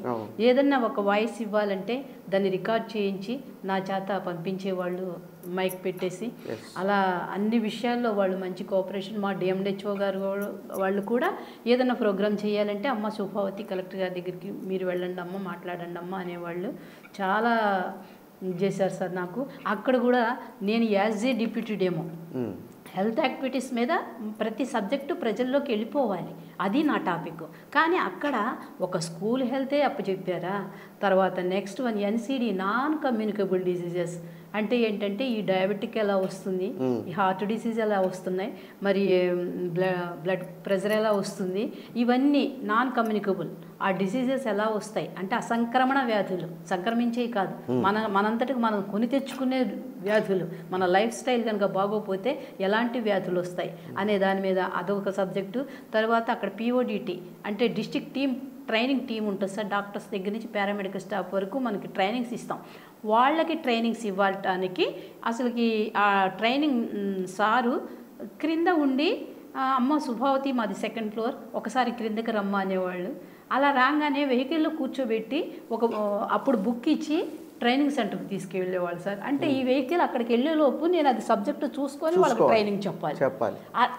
Speaker 2: ఏదన్నా ఒక వాయిస్ ఇవ్వాలంటే దాన్ని రికార్డ్ చేయించి నా చేత పంపించేవాళ్ళు మైక్ పెట్టేసి. అలా అన్ని విషయాల్లో వాళ్ళు మంచి కోఆపరేషన్. మా డిఎండిహెచ్ఓ గారు వాళ్ళు కూడా ఏదైనా ప్రోగ్రామ్ చేయాలంటే అమ్మ శోభావతి కలెక్టర్ గారి దగ్గరికి మీరు వెళ్ళండి అమ్మ, మాట్లాడండి అమ్మ అనేవాళ్ళు. చాలా చేశారు సార్ నాకు. అక్కడ కూడా నేను as a deputy demo health activities మీద ప్రతి సబ్జెక్టు ప్రజల్లోకి వెళ్ళిపోవాలి, అది నా టాపిక్. కానీ అక్కడ ఒక స్కూల్ హెల్తే అప్పచెప్పారా. తర్వాత next one NCD non communicable diseases అంటే ఏంటంటే ఈ డయాబెటిక్ ఎలా వస్తుంది, ఈ హార్ట్ డిసీజ్ ఎలా వస్తున్నాయి, మరి బ్లడ్ ప్రెషర్ ఎలా వస్తుంది, ఇవన్నీ నాన్ కమ్యూనికబుల్ ఆ డిసీజెస్ ఎలా వస్తాయి అంటే అసంక్రమణ వ్యాధులు, సంక్రమించేవి కాదు, మనంతటికి మనం కొని తెచ్చుకునే వ్యాధులు, మన లైఫ్ స్టైల్ కనుక బాగోపోతే ఎలాంటి వ్యాధులు వస్తాయి అనే దాని మీద అదొక సబ్జెక్టు. తర్వాత అక్కడ పిఓడిటి అంటే డిస్ట్రిక్ట్ టీమ్ ట్రైనింగ్ టీం ఉంటుంది సార్. డాక్టర్స్ దగ్గర నుంచి పారామెడికల్ స్టాఫ్ వరకు మనకి ట్రైనింగ్స్ ఇస్తాం. వాళ్ళకి ట్రైనింగ్స్ ఇవ్వటానికి అసలుకి ఆ ట్రైనింగ్ సారు క్రింద ఉండి అమ్మ శుభావతి మాది సెకండ్ ఫ్లోర్, ఒకసారి క్రిందకి రమ్మ అనేవాళ్ళు. అలా రాగానే వెహికల్లో కూర్చోబెట్టి అప్పుడు బుక్ ఇచ్చి ట్రైనింగ్ సెంటర్కి తీసుకువెళ్ళేవాళ్ళు సార్. అంటే ఈ వెహికల్ అక్కడికి వెళ్ళేలోపు నేను అది సబ్జెక్టు చూసుకొని వాళ్ళకి ట్రైనింగ్ చెప్పాలి.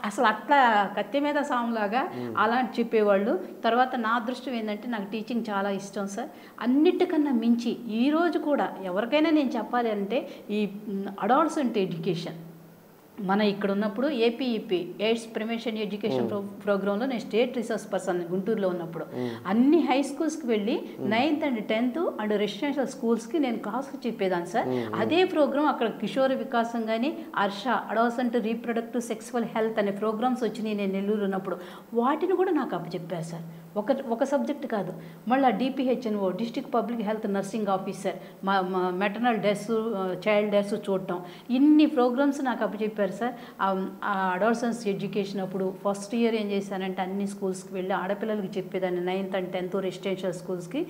Speaker 2: అసలు అట్లా కత్తి మీద సాంలాగా అలాంటి చెప్పేవాళ్ళు. తర్వాత నా అదృష్టం ఏంటంటే నాకు టీచింగ్ చాలా ఇష్టం సార్. అన్నిటికన్నా మించి ఈరోజు కూడా ఎవరికైనా నేను చెప్పాలి అంటే ఈ అడాల్సెంట్ ఎడ్యుకేషన్ మన ఇక్కడ ఉన్నప్పుడు ఏపీఈపీ ఎయిడ్స్ ప్రివెన్షన్ ఎడ్యుకేషన్ ప్రోగ్రాంలో నేను స్టేట్ రిసోర్స్ పర్సన్ గుంటూరులో ఉన్నప్పుడు అన్ని హై స్కూల్స్కి వెళ్ళి 9th and 10th and residential స్కూల్స్కి నేను క్లాస్కి చెప్పేదాన్ని సార్. అదే ప్రోగ్రామ్ అక్కడ కిషోర వికాసం కానీ Arsha adolescent reproductive sexual health అనే ప్రోగ్రామ్స్ వచ్చినాయి నేను నెల్లూరు ఉన్నప్పుడు. వాటిని కూడా నాకు అప్పచెప్పారు సార్. ఒక సబ్జెక్ట్ కాదు, మళ్ళీ DPHNO district public health nursing officer, maternal deaths child deaths చూడటం, ఇన్ని ప్రోగ్రామ్స్ నాకు అప్పచెప్పారు సార్. ఆ అడాల్సెన్స్ ఎడ్యుకేషన్ అప్పుడు ఫస్ట్ ఇయర్ ఏం చేశానంటే అన్ని స్కూల్స్కి వెళ్ళి ఆడపిల్లలకి చెప్పేదాన్ని 9th and 10th రెసిడెన్షియల్ స్కూల్స్కి.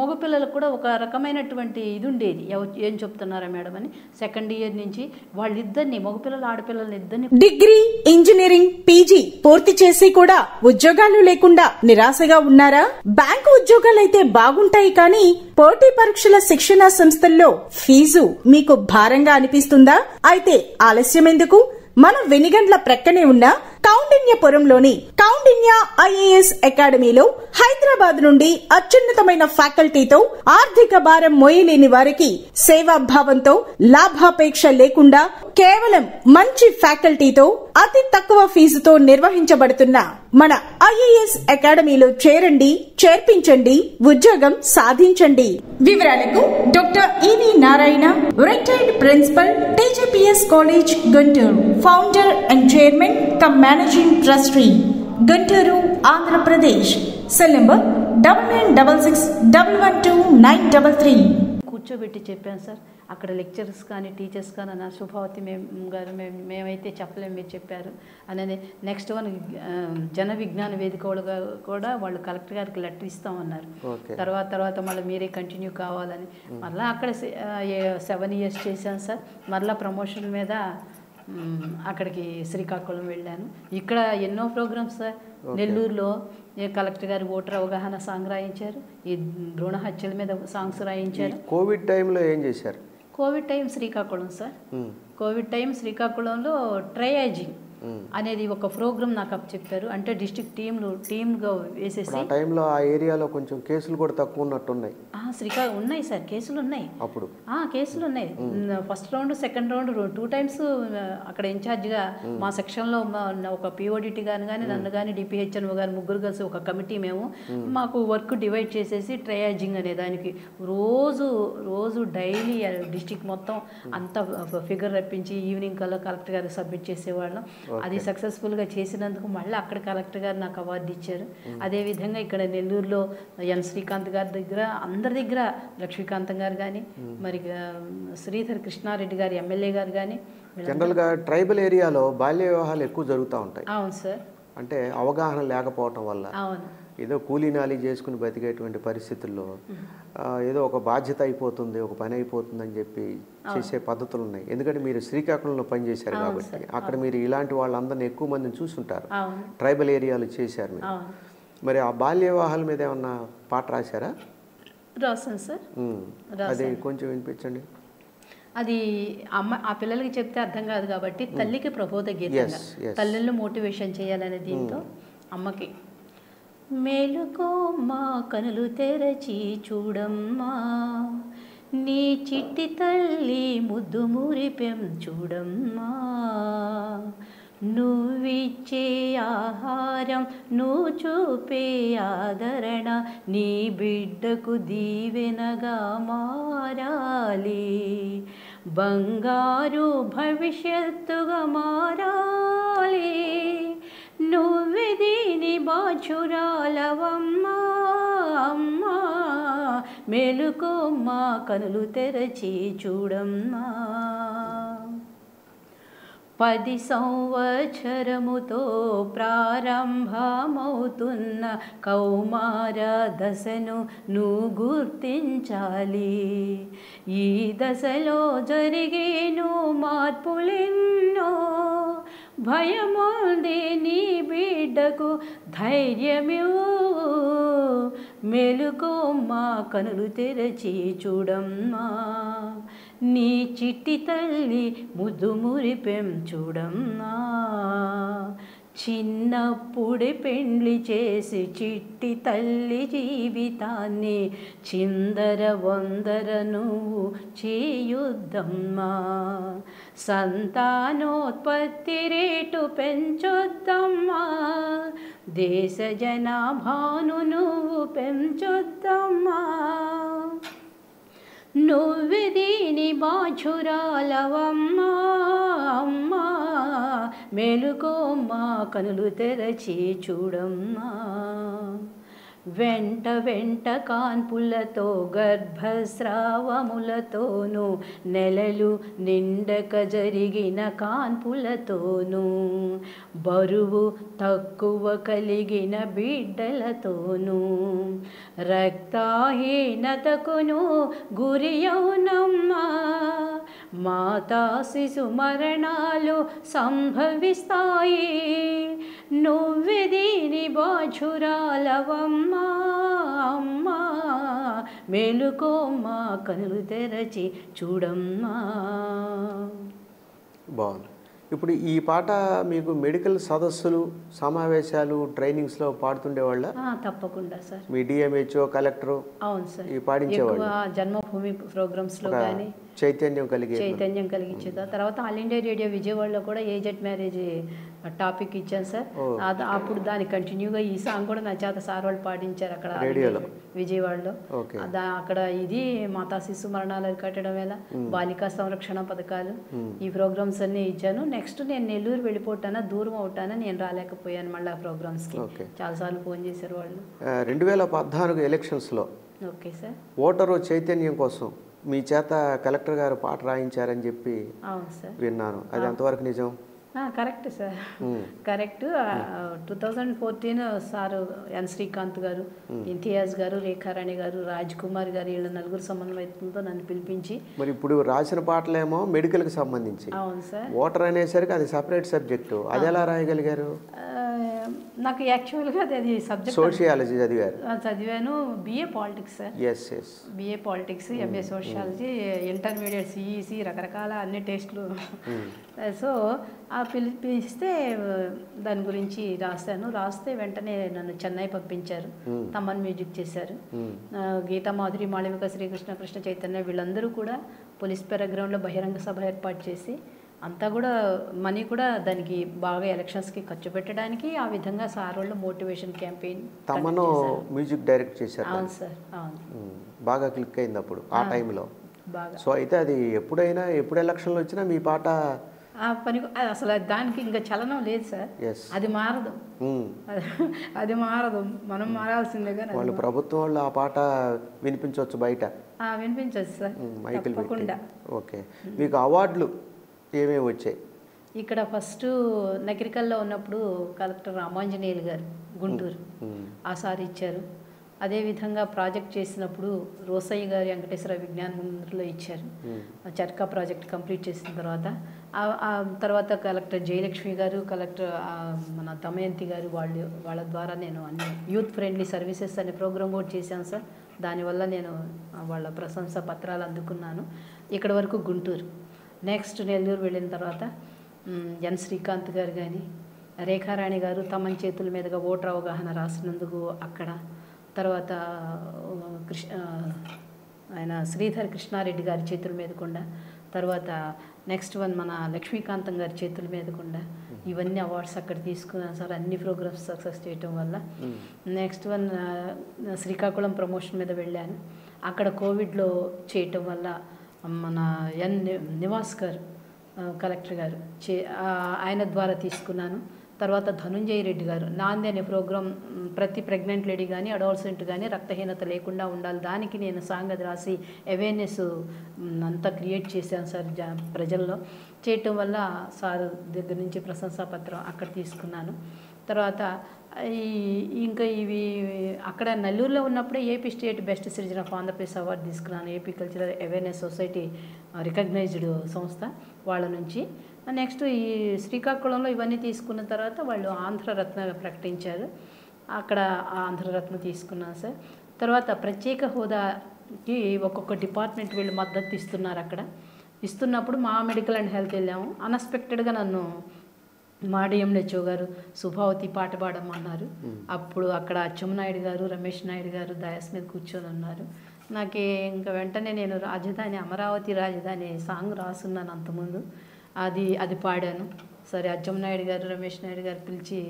Speaker 2: మగపిల్లలకు కూడా ఒక రకమైనటువంటి ఇది ఉండేది, ఏం చెప్తున్నారా మేడం అని. సెకండ్ ఇయర్ నుంచి వాళ్ళిద్దరిని మగపిల్లలు ఆడపిల్లలు ఇద్దరిని
Speaker 3: డిగ్రీ ఇంజనీరింగ్ పీజీ పూర్తి చేసి కూడా ఉద్యోగాలు లేకుండా నిరాశగా ఉన్నారా? బ్యాంకు ఉద్యోగాలైతే బాగుంటాయి కానీ పోటీ పరీక్షల శిక్షణా సంస్థల్లో ఫీజు మీకు భారంగా అనిపిస్తుందా? అయితే ఆలస్యం ఎందుకు? మన వెనిగండ్ల ప్రక్కనే ఉన్న కౌండిన్యపురంలోని కౌండిన్య ఐఏఎస్ అకాడమీలో హైదరాబాద్ నుండి అత్యున్నతమైన ఫ్యాకల్టీతో ఆర్థిక భారం మోయలేని వారికి సేవాభావంతో లాభాపేక్ష లేకుండా కేవలం మంచి ఫ్యాకల్టీతో అతి తక్కువ ఫీజుతో నిర్వహించబడుతున్న మన ఐఏఎస్ అకాడమీలో చేరండి, చేర్పించండి, ఉద్యోగం సాధించండి. వివరాలకు doctor EV Narayana, retired principal, TGPS college, Guntur, founder and chairman cum managing trustee, Guntur, Andhra Pradesh. Cell number 9966112933.
Speaker 2: కూర్చోబెట్టి చెప్పాను సార్. అక్కడ లెక్చరర్స్ కానీ టీచర్స్ కానీ నా శుభావతి మేమైతే చెప్పలేము, మీరు చెప్పారు అని. నెక్స్ట్ వన్ జన విజ్ఞాన వేదిక కూడా వాళ్ళు కలెక్టర్ గారికి లెటర్ ఇస్తామన్నారు. తర్వాత మళ్ళీ మీరే కంటిన్యూ కావాలని మళ్ళీ అక్కడ 7 years చేశాను సార్. మళ్ళీ ప్రమోషన్ మీద అక్కడికి శ్రీకాకుళం వెళ్ళాను. ఇక్కడ ఎన్నో ప్రోగ్రామ్స్ సార్. నెల్లూరులో కలెక్టర్ గారు ఓటర్ అవగాహన సాంగ్ రాయించారు, ఈ భ్రూణ హత్యల మీద సాంగ్స్ రాయించారు.
Speaker 1: కోవిడ్ టైంలో ఏం చేశారు?
Speaker 2: Covid time Srikakulam sir. Covid time శ్రీకాకుళంలో ట్రయాజింగ్ అనేది ఒక ప్రోగ్రామ్ నాకు చెప్పారు. అంటే డిస్ట్రిక్ట్ టీమ్గా వేసేసి
Speaker 1: ఆ టైంలో ఆ ఏరియాలో కొంచెం కేసులు కూడా తక్కువ ఉన్నట్టున్నాయి.
Speaker 2: శ్రీకాకుళం ఉన్నాయి సార్, కేసులు ఉన్నాయి.
Speaker 1: అప్పుడు
Speaker 2: కేసులు ఉన్నాయి. First round, second round 2 times అక్కడ ఇన్ఛార్జిగా మా సెక్షన్లో ఒక పిఓడిటీ గాని నన్ను కానీ డిపిహెచ్ఎన్ఓ గారు ముగ్గురు కలిసి ఒక కమిటీ మేము మాకు వర్క్ డివైడ్ చేసేసి ట్రయాజింగ్ అనే దానికి రోజు డైలీ డిస్ట్రిక్ట్ మొత్తం అంతా ఫిగర్ రప్పించి ఈవినింగ్ కల్లా కలెక్టర్ గారికి సబ్మిట్ చేసేవాళ్ళం. అది సక్సెస్ఫుల్గా చేసినందుకు మళ్ళీ అక్కడ కలెక్టర్ గారు నాకు అవార్డు ఇచ్చారు. అదేవిధంగా ఇక్కడ నెల్లూరులో ఎన్ శ్రీకాంత్ గారి దగ్గర, అందరి దగ్గర, లక్ష్మీకాంతం గారు కానీ, మరి శ్రీధర్ కృష్ణారెడ్డి గారు ఎమ్మెల్యే గారు కానీ.
Speaker 1: జనరల్గా ట్రైబల్ ఏరియాలో బాల్య వివాహాలు ఎక్కువ జరుగుతూ ఉంటాయి.
Speaker 2: అవును సార్.
Speaker 1: అంటే అవగాహన లేకపోవటం వల్ల
Speaker 2: అవును,
Speaker 1: ఏదో కూలీనాలి చేసుకుని బతికేటువంటి పరిస్థితుల్లో ఏదో ఒక బాధ్యత అయిపోతుంది, ఒక పని అయిపోతుంది అని చెప్పి చేసే పద్ధతులు ఉన్నాయి. ఎందుకంటే మీరు శ్రీకాకుళంలో పనిచేశారు కాబట్టి అక్కడ మీరు ఇలాంటి వాళ్ళందరినీ ఎక్కువ మందిని చూసుంటారు. ట్రైబల్ ఏరియాలు చేశారు మీరు. మరి ఆ బాల్య వివాహాల మీద ఏమన్నా పాట రాశారా?
Speaker 2: రాశాను సార్.
Speaker 1: అది కొంచెం వినిపించండి.
Speaker 2: అది ఆ పిల్లలకి చెప్తే అర్థం కాదు కాబట్టి తల్లికి ప్రబోధ గీతంగా, తల్లిని మోటివేషన్ చేయాలనే దీంతో అమ్మకి మేలుకో మా కనులు తెరచి చూడమ్మా, నీ చిట్టి తల్లి ముద్దు మురిపెం చూడమ్మా, నువ్విచ్చే ఆహారం, నువ్వు చూపే ఆదరణ నీ బిడ్డకు దీవెనగా మారాలి, బంగారు భవిష్యత్తుగా మారాలి, నువ్వే దీని బాచురాలవమ్మా, అమ్మా మేలుకోమ్మా కనులు తెరచి చూడమ్మా. 10 సంవత్సరముతో ప్రారంభమవుతున్న కౌమార దశను నువ్వు గుర్తించాలి, ఈ దశలో జరిగేను మార్పులెన్నో, భయముంది నీ బిడ్డకు ధైర్యమివ్వు, మేలుకోమ్మా కనులు తెరచి చూడమ్మా, నీ చిట్టి తల్లి ముద్దు మురిపెం చూడమ్మా, చిన్నప్పుడే పెండ్లి చేసి చిట్టి తల్లి జీవితాన్ని చిందర వందర నువ్వు చేయొద్దమ్మా, సంతానోత్పత్తి రేటు పెంచొద్దమ్మా, దేశ జనాభాను నువ్వు పెంచొద్దమ్మా, నువ్వే దీని బాచురాలవమ్మా, అమ్మా మేలుకోమ్మా కనులు తెరచి చూడమ్మా. వెంట వెంట కాన్పులతో గర్భస్రావములతోనూ నెలలు నిండక జరిగిన కాన్పులతోనూ బరువు తక్కువ కలిగిన బిడ్డలతోనూ రక్తహీనతకును గురియవునమ్మా, మాతా శిశు మరణాలు సంభవిస్తాయి, నువ్వే దీని బాచురాలవమ్మ, అమ్మా అమ్మా మేలుకోమ్మా కనులు తెరచి చూడమ్మా.
Speaker 1: బాగుంది. ఇప్పుడు ఈ పాట మీకు మెడికల్ సదస్సులు, సమావేశాలు, ట్రైనింగ్స్లో పాడుతుండేవాళ్ళ?
Speaker 2: తప్పకుండా సార్.
Speaker 1: మీ డిఎంహెచ్ఓ, కలెక్టరు
Speaker 2: అవును సార్,
Speaker 1: ఈ పాడించేవాళ్ళు?
Speaker 2: జన్మభూమి ప్రోగ్రామ్స్లో కానీ
Speaker 1: చైతన్యం
Speaker 2: కలిగించేదా. తర్వాత ఆల్ ఇండియా రేడియో విజయవాడలో కూడా ఏజెడ్ మ్యారేజ్ టాపిక్ ఇచ్చాను సార్. అప్పుడు దాని కంటిన్యూగా ఈ సాంగ్ కూడా నా చేత సార్ వాళ్ళు పాడించారు అక్కడ రేడియోలో విజయవాడలో. అక్కడ ఇది మాతా శిశు మరణాలు అరికట్టడం ఎలా, బాలికా సంరక్షణ పథకాలు, ఈ ప్రోగ్రామ్స్ అన్నీ ఇచ్చాను. నెక్స్ట్ నేను నెల్లూరు వెళ్ళిపోతానా, దూరం అవుతానా, నేను రాలేకపోయాను మళ్ళీ ఆ ప్రోగ్రామ్స్కి. చాలాసార్లు ఫోన్ చేశారు వాళ్ళు.
Speaker 1: 2014 ఎలక్షన్స్లో
Speaker 2: ఓకే సార్,
Speaker 1: ఓటరు చైతన్యం కోసం మీ చేత కలెక్టర్ గారు పాట రాయించారని చెప్పి
Speaker 2: అవును సార్
Speaker 1: విన్నాను. అది ఎంతవరకు నిజం?
Speaker 2: Correct sir, correct. 2014 సారు ఎన్ శ్రీకాంత్ గారు, ఇంతియాజ్ గారు, రేఖారాణి గారు, రాజ్ కుమార్ గారు, వీళ్ళ నలుగురు సమన్వయంతో నన్ను పిలిపించి.
Speaker 1: మరి ఇప్పుడు రాసిన పాటలేమో మెడికల్కి సంబంధించి,
Speaker 2: అవును సార్,
Speaker 1: ఓటర్ అనేసరికి అది సపరేట్ సబ్జెక్టు, అది ఎలా రాయగలిగారు?
Speaker 2: నాకు యాక్చువల్గా అది సబ్జెక్ట్
Speaker 1: సోషియాలజీ
Speaker 2: చదివాను, BA politics sir. BA politics, MA sociology, intermediate CEC, రకరకాల అన్ని టెస్టులు. సో ఆ పిలిపిస్తే దాని గురించి రాస్తే వెంటనే నన్ను చెన్నై పంపించారు. తమన్ మ్యూజిక్ చేశారు. గీతా మాధురి, మాళవిక, శ్రీకృష్ణ, కృష్ణ చైతన్య వీళ్ళందరూ కూడా పోలీస్ పెరగ్రౌండ్లో బహిరంగ సభ ఏర్పాటు చేసి అంతా కూడా మనీ కూడా దానికి బాగా ఎలక్షన్స్కి ఖర్చు పెట్టడానికి ఆ విధంగా సార్ వాళ్ళు మోటివేషన్ క్యాంపెయిన్
Speaker 1: తమను మ్యూజిక్ డైరెక్ట్ చేశారు.
Speaker 2: అవును సార్, అవును.
Speaker 1: బాగా క్లిక్ అయింది అప్పుడు ఆ టైంలో
Speaker 2: బాగా.
Speaker 1: సో అయితే అది ఎప్పుడు ఎలక్షన్లు వచ్చినా మీ పాట
Speaker 2: పని అసలు దానికి ఇంకా చలనం లేదు సార్. అది మారదు, అది మారదు, మనం మారాల్సిందేగా.
Speaker 1: వాళ్ళు ప్రభుత్వం వాళ్ళు ఆ పాట వినిపించవచ్చు, బయట
Speaker 2: వినిపించవచ్చు సార్, తప్పకుండా.
Speaker 1: ఓకే, మీకు అవార్డులు ఏమేమి వచ్చాయి?
Speaker 2: ఇక్కడ ఫస్ట్ నకిరికల్లో ఉన్నప్పుడు కలెక్టర్ రామాంజనేయులు గారు గుంటూరు ఆ సార్ ఇచ్చారు. అదేవిధంగా ప్రాజెక్ట్ చేసినప్పుడు రోసయ్య గారి వెంకటేశ్వర విజ్ఞాన మందిర్లో ఇచ్చారు. చట్కా ప్రాజెక్ట్ కంప్లీట్ చేసిన తర్వాత కలెక్టర్ జయలక్ష్మి గారు, కలెక్టర్ మన దమయంతి గారు వాళ్ళ ద్వారా నేను అన్ని యూత్ ఫ్రెండ్లీ సర్వీసెస్ అనే ప్రోగ్రామ్ కూడా చేశాను సార్. దానివల్ల నేను వాళ్ళ ప్రశంసా పత్రాలు అందుకున్నాను. ఇక్కడ వరకు గుంటూరు. నెక్స్ట్ నెల్లూరు వెళ్ళిన తర్వాత ఎన్ శ్రీకాంత్ గారు కానీ, రేఖారాణి గారు తమ చేతుల మీదుగా ఓటర్ అవగాహన రాసినందుకు అక్కడ. తర్వాత ఆయన శ్రీధర్ కృష్ణారెడ్డి గారి చేతుల మీదకుండా, తర్వాత నెక్స్ట్ వన్ మన లక్ష్మీకాంతం గారి చేతుల మీదకుండా ఇవన్నీ అవార్డ్స్ అక్కడ తీసుకున్నాను సార్, అన్ని ప్రోగ్రామ్స్ సక్సెస్ చేయటం వల్ల. నెక్స్ట్ వన్ శ్రీకాకుళం ప్రమోషన్ మీద వెళ్ళాను. అక్కడ కోవిడ్లో చేయటం వల్ల మన ఎన్ నివాస్ గారు కలెక్టర్ గారు ఆయన ద్వారా తీసుకున్నాను. తర్వాత ధనుంజయ రెడ్డి గారు నాంది అనే ప్రోగ్రాం, ప్రతి ప్రెగ్నెంట్ లేడీ కానీ అడాల్సెంట్ కానీ రక్తహీనత లేకుండా ఉండాలి, దానికి నేను సాంగ్ అది రాసి అవేర్నెస్ అంతా క్రియేట్ చేశాను సార్ ప్రజల్లో. చేయటం వల్ల సార్ దగ్గర నుంచి ప్రశంసాపత్రం అక్కడ తీసుకున్నాను. తర్వాత ఇంకా ఇవి అక్కడ నెల్లూరులో ఉన్నప్పుడే AP state best citizen of Andhra Pradesh award తీసుకున్నాను. AP cultural awareness society recognized సంస్థ వాళ్ళ నుంచి. నెక్స్ట్ ఈ శ్రీకాకుళంలో ఇవన్నీ తీసుకున్న తర్వాత వాళ్ళు ఆంధ్రరత్న ప్రకటించారు. అక్కడ ఆంధ్రరత్న తీసుకున్నాను సార్. తర్వాత ప్రత్యేక హోదాకి ఒక్కొక్క డిపార్ట్మెంట్ వీళ్ళు మద్దతు ఇస్తున్నారు. అక్కడ ఇస్తున్నప్పుడు మా మెడికల్ అండ్ హెల్త్ వెళ్ళాము. అన్ఎక్స్పెక్టెడ్గా నన్ను మా డిఎంహెచ్ఓ గారు శుభావతి పాట పాడమన్నారు. అప్పుడు అక్కడ అచ్చెన్నాయుడు గారు, రమేష్ నాయుడు గారు దయాస్ మీద కూర్చొని ఉన్నారు. నాకు ఇంకా వెంటనే నేను రాజధాని, అమరావతి రాజధాని సాంగ్ రాసున్నాను అంతకుముందు, అది పాడాను. సరే అచ్చెన్నాయుడు గారు, రమేష్ నాయుడు గారు పిలిచి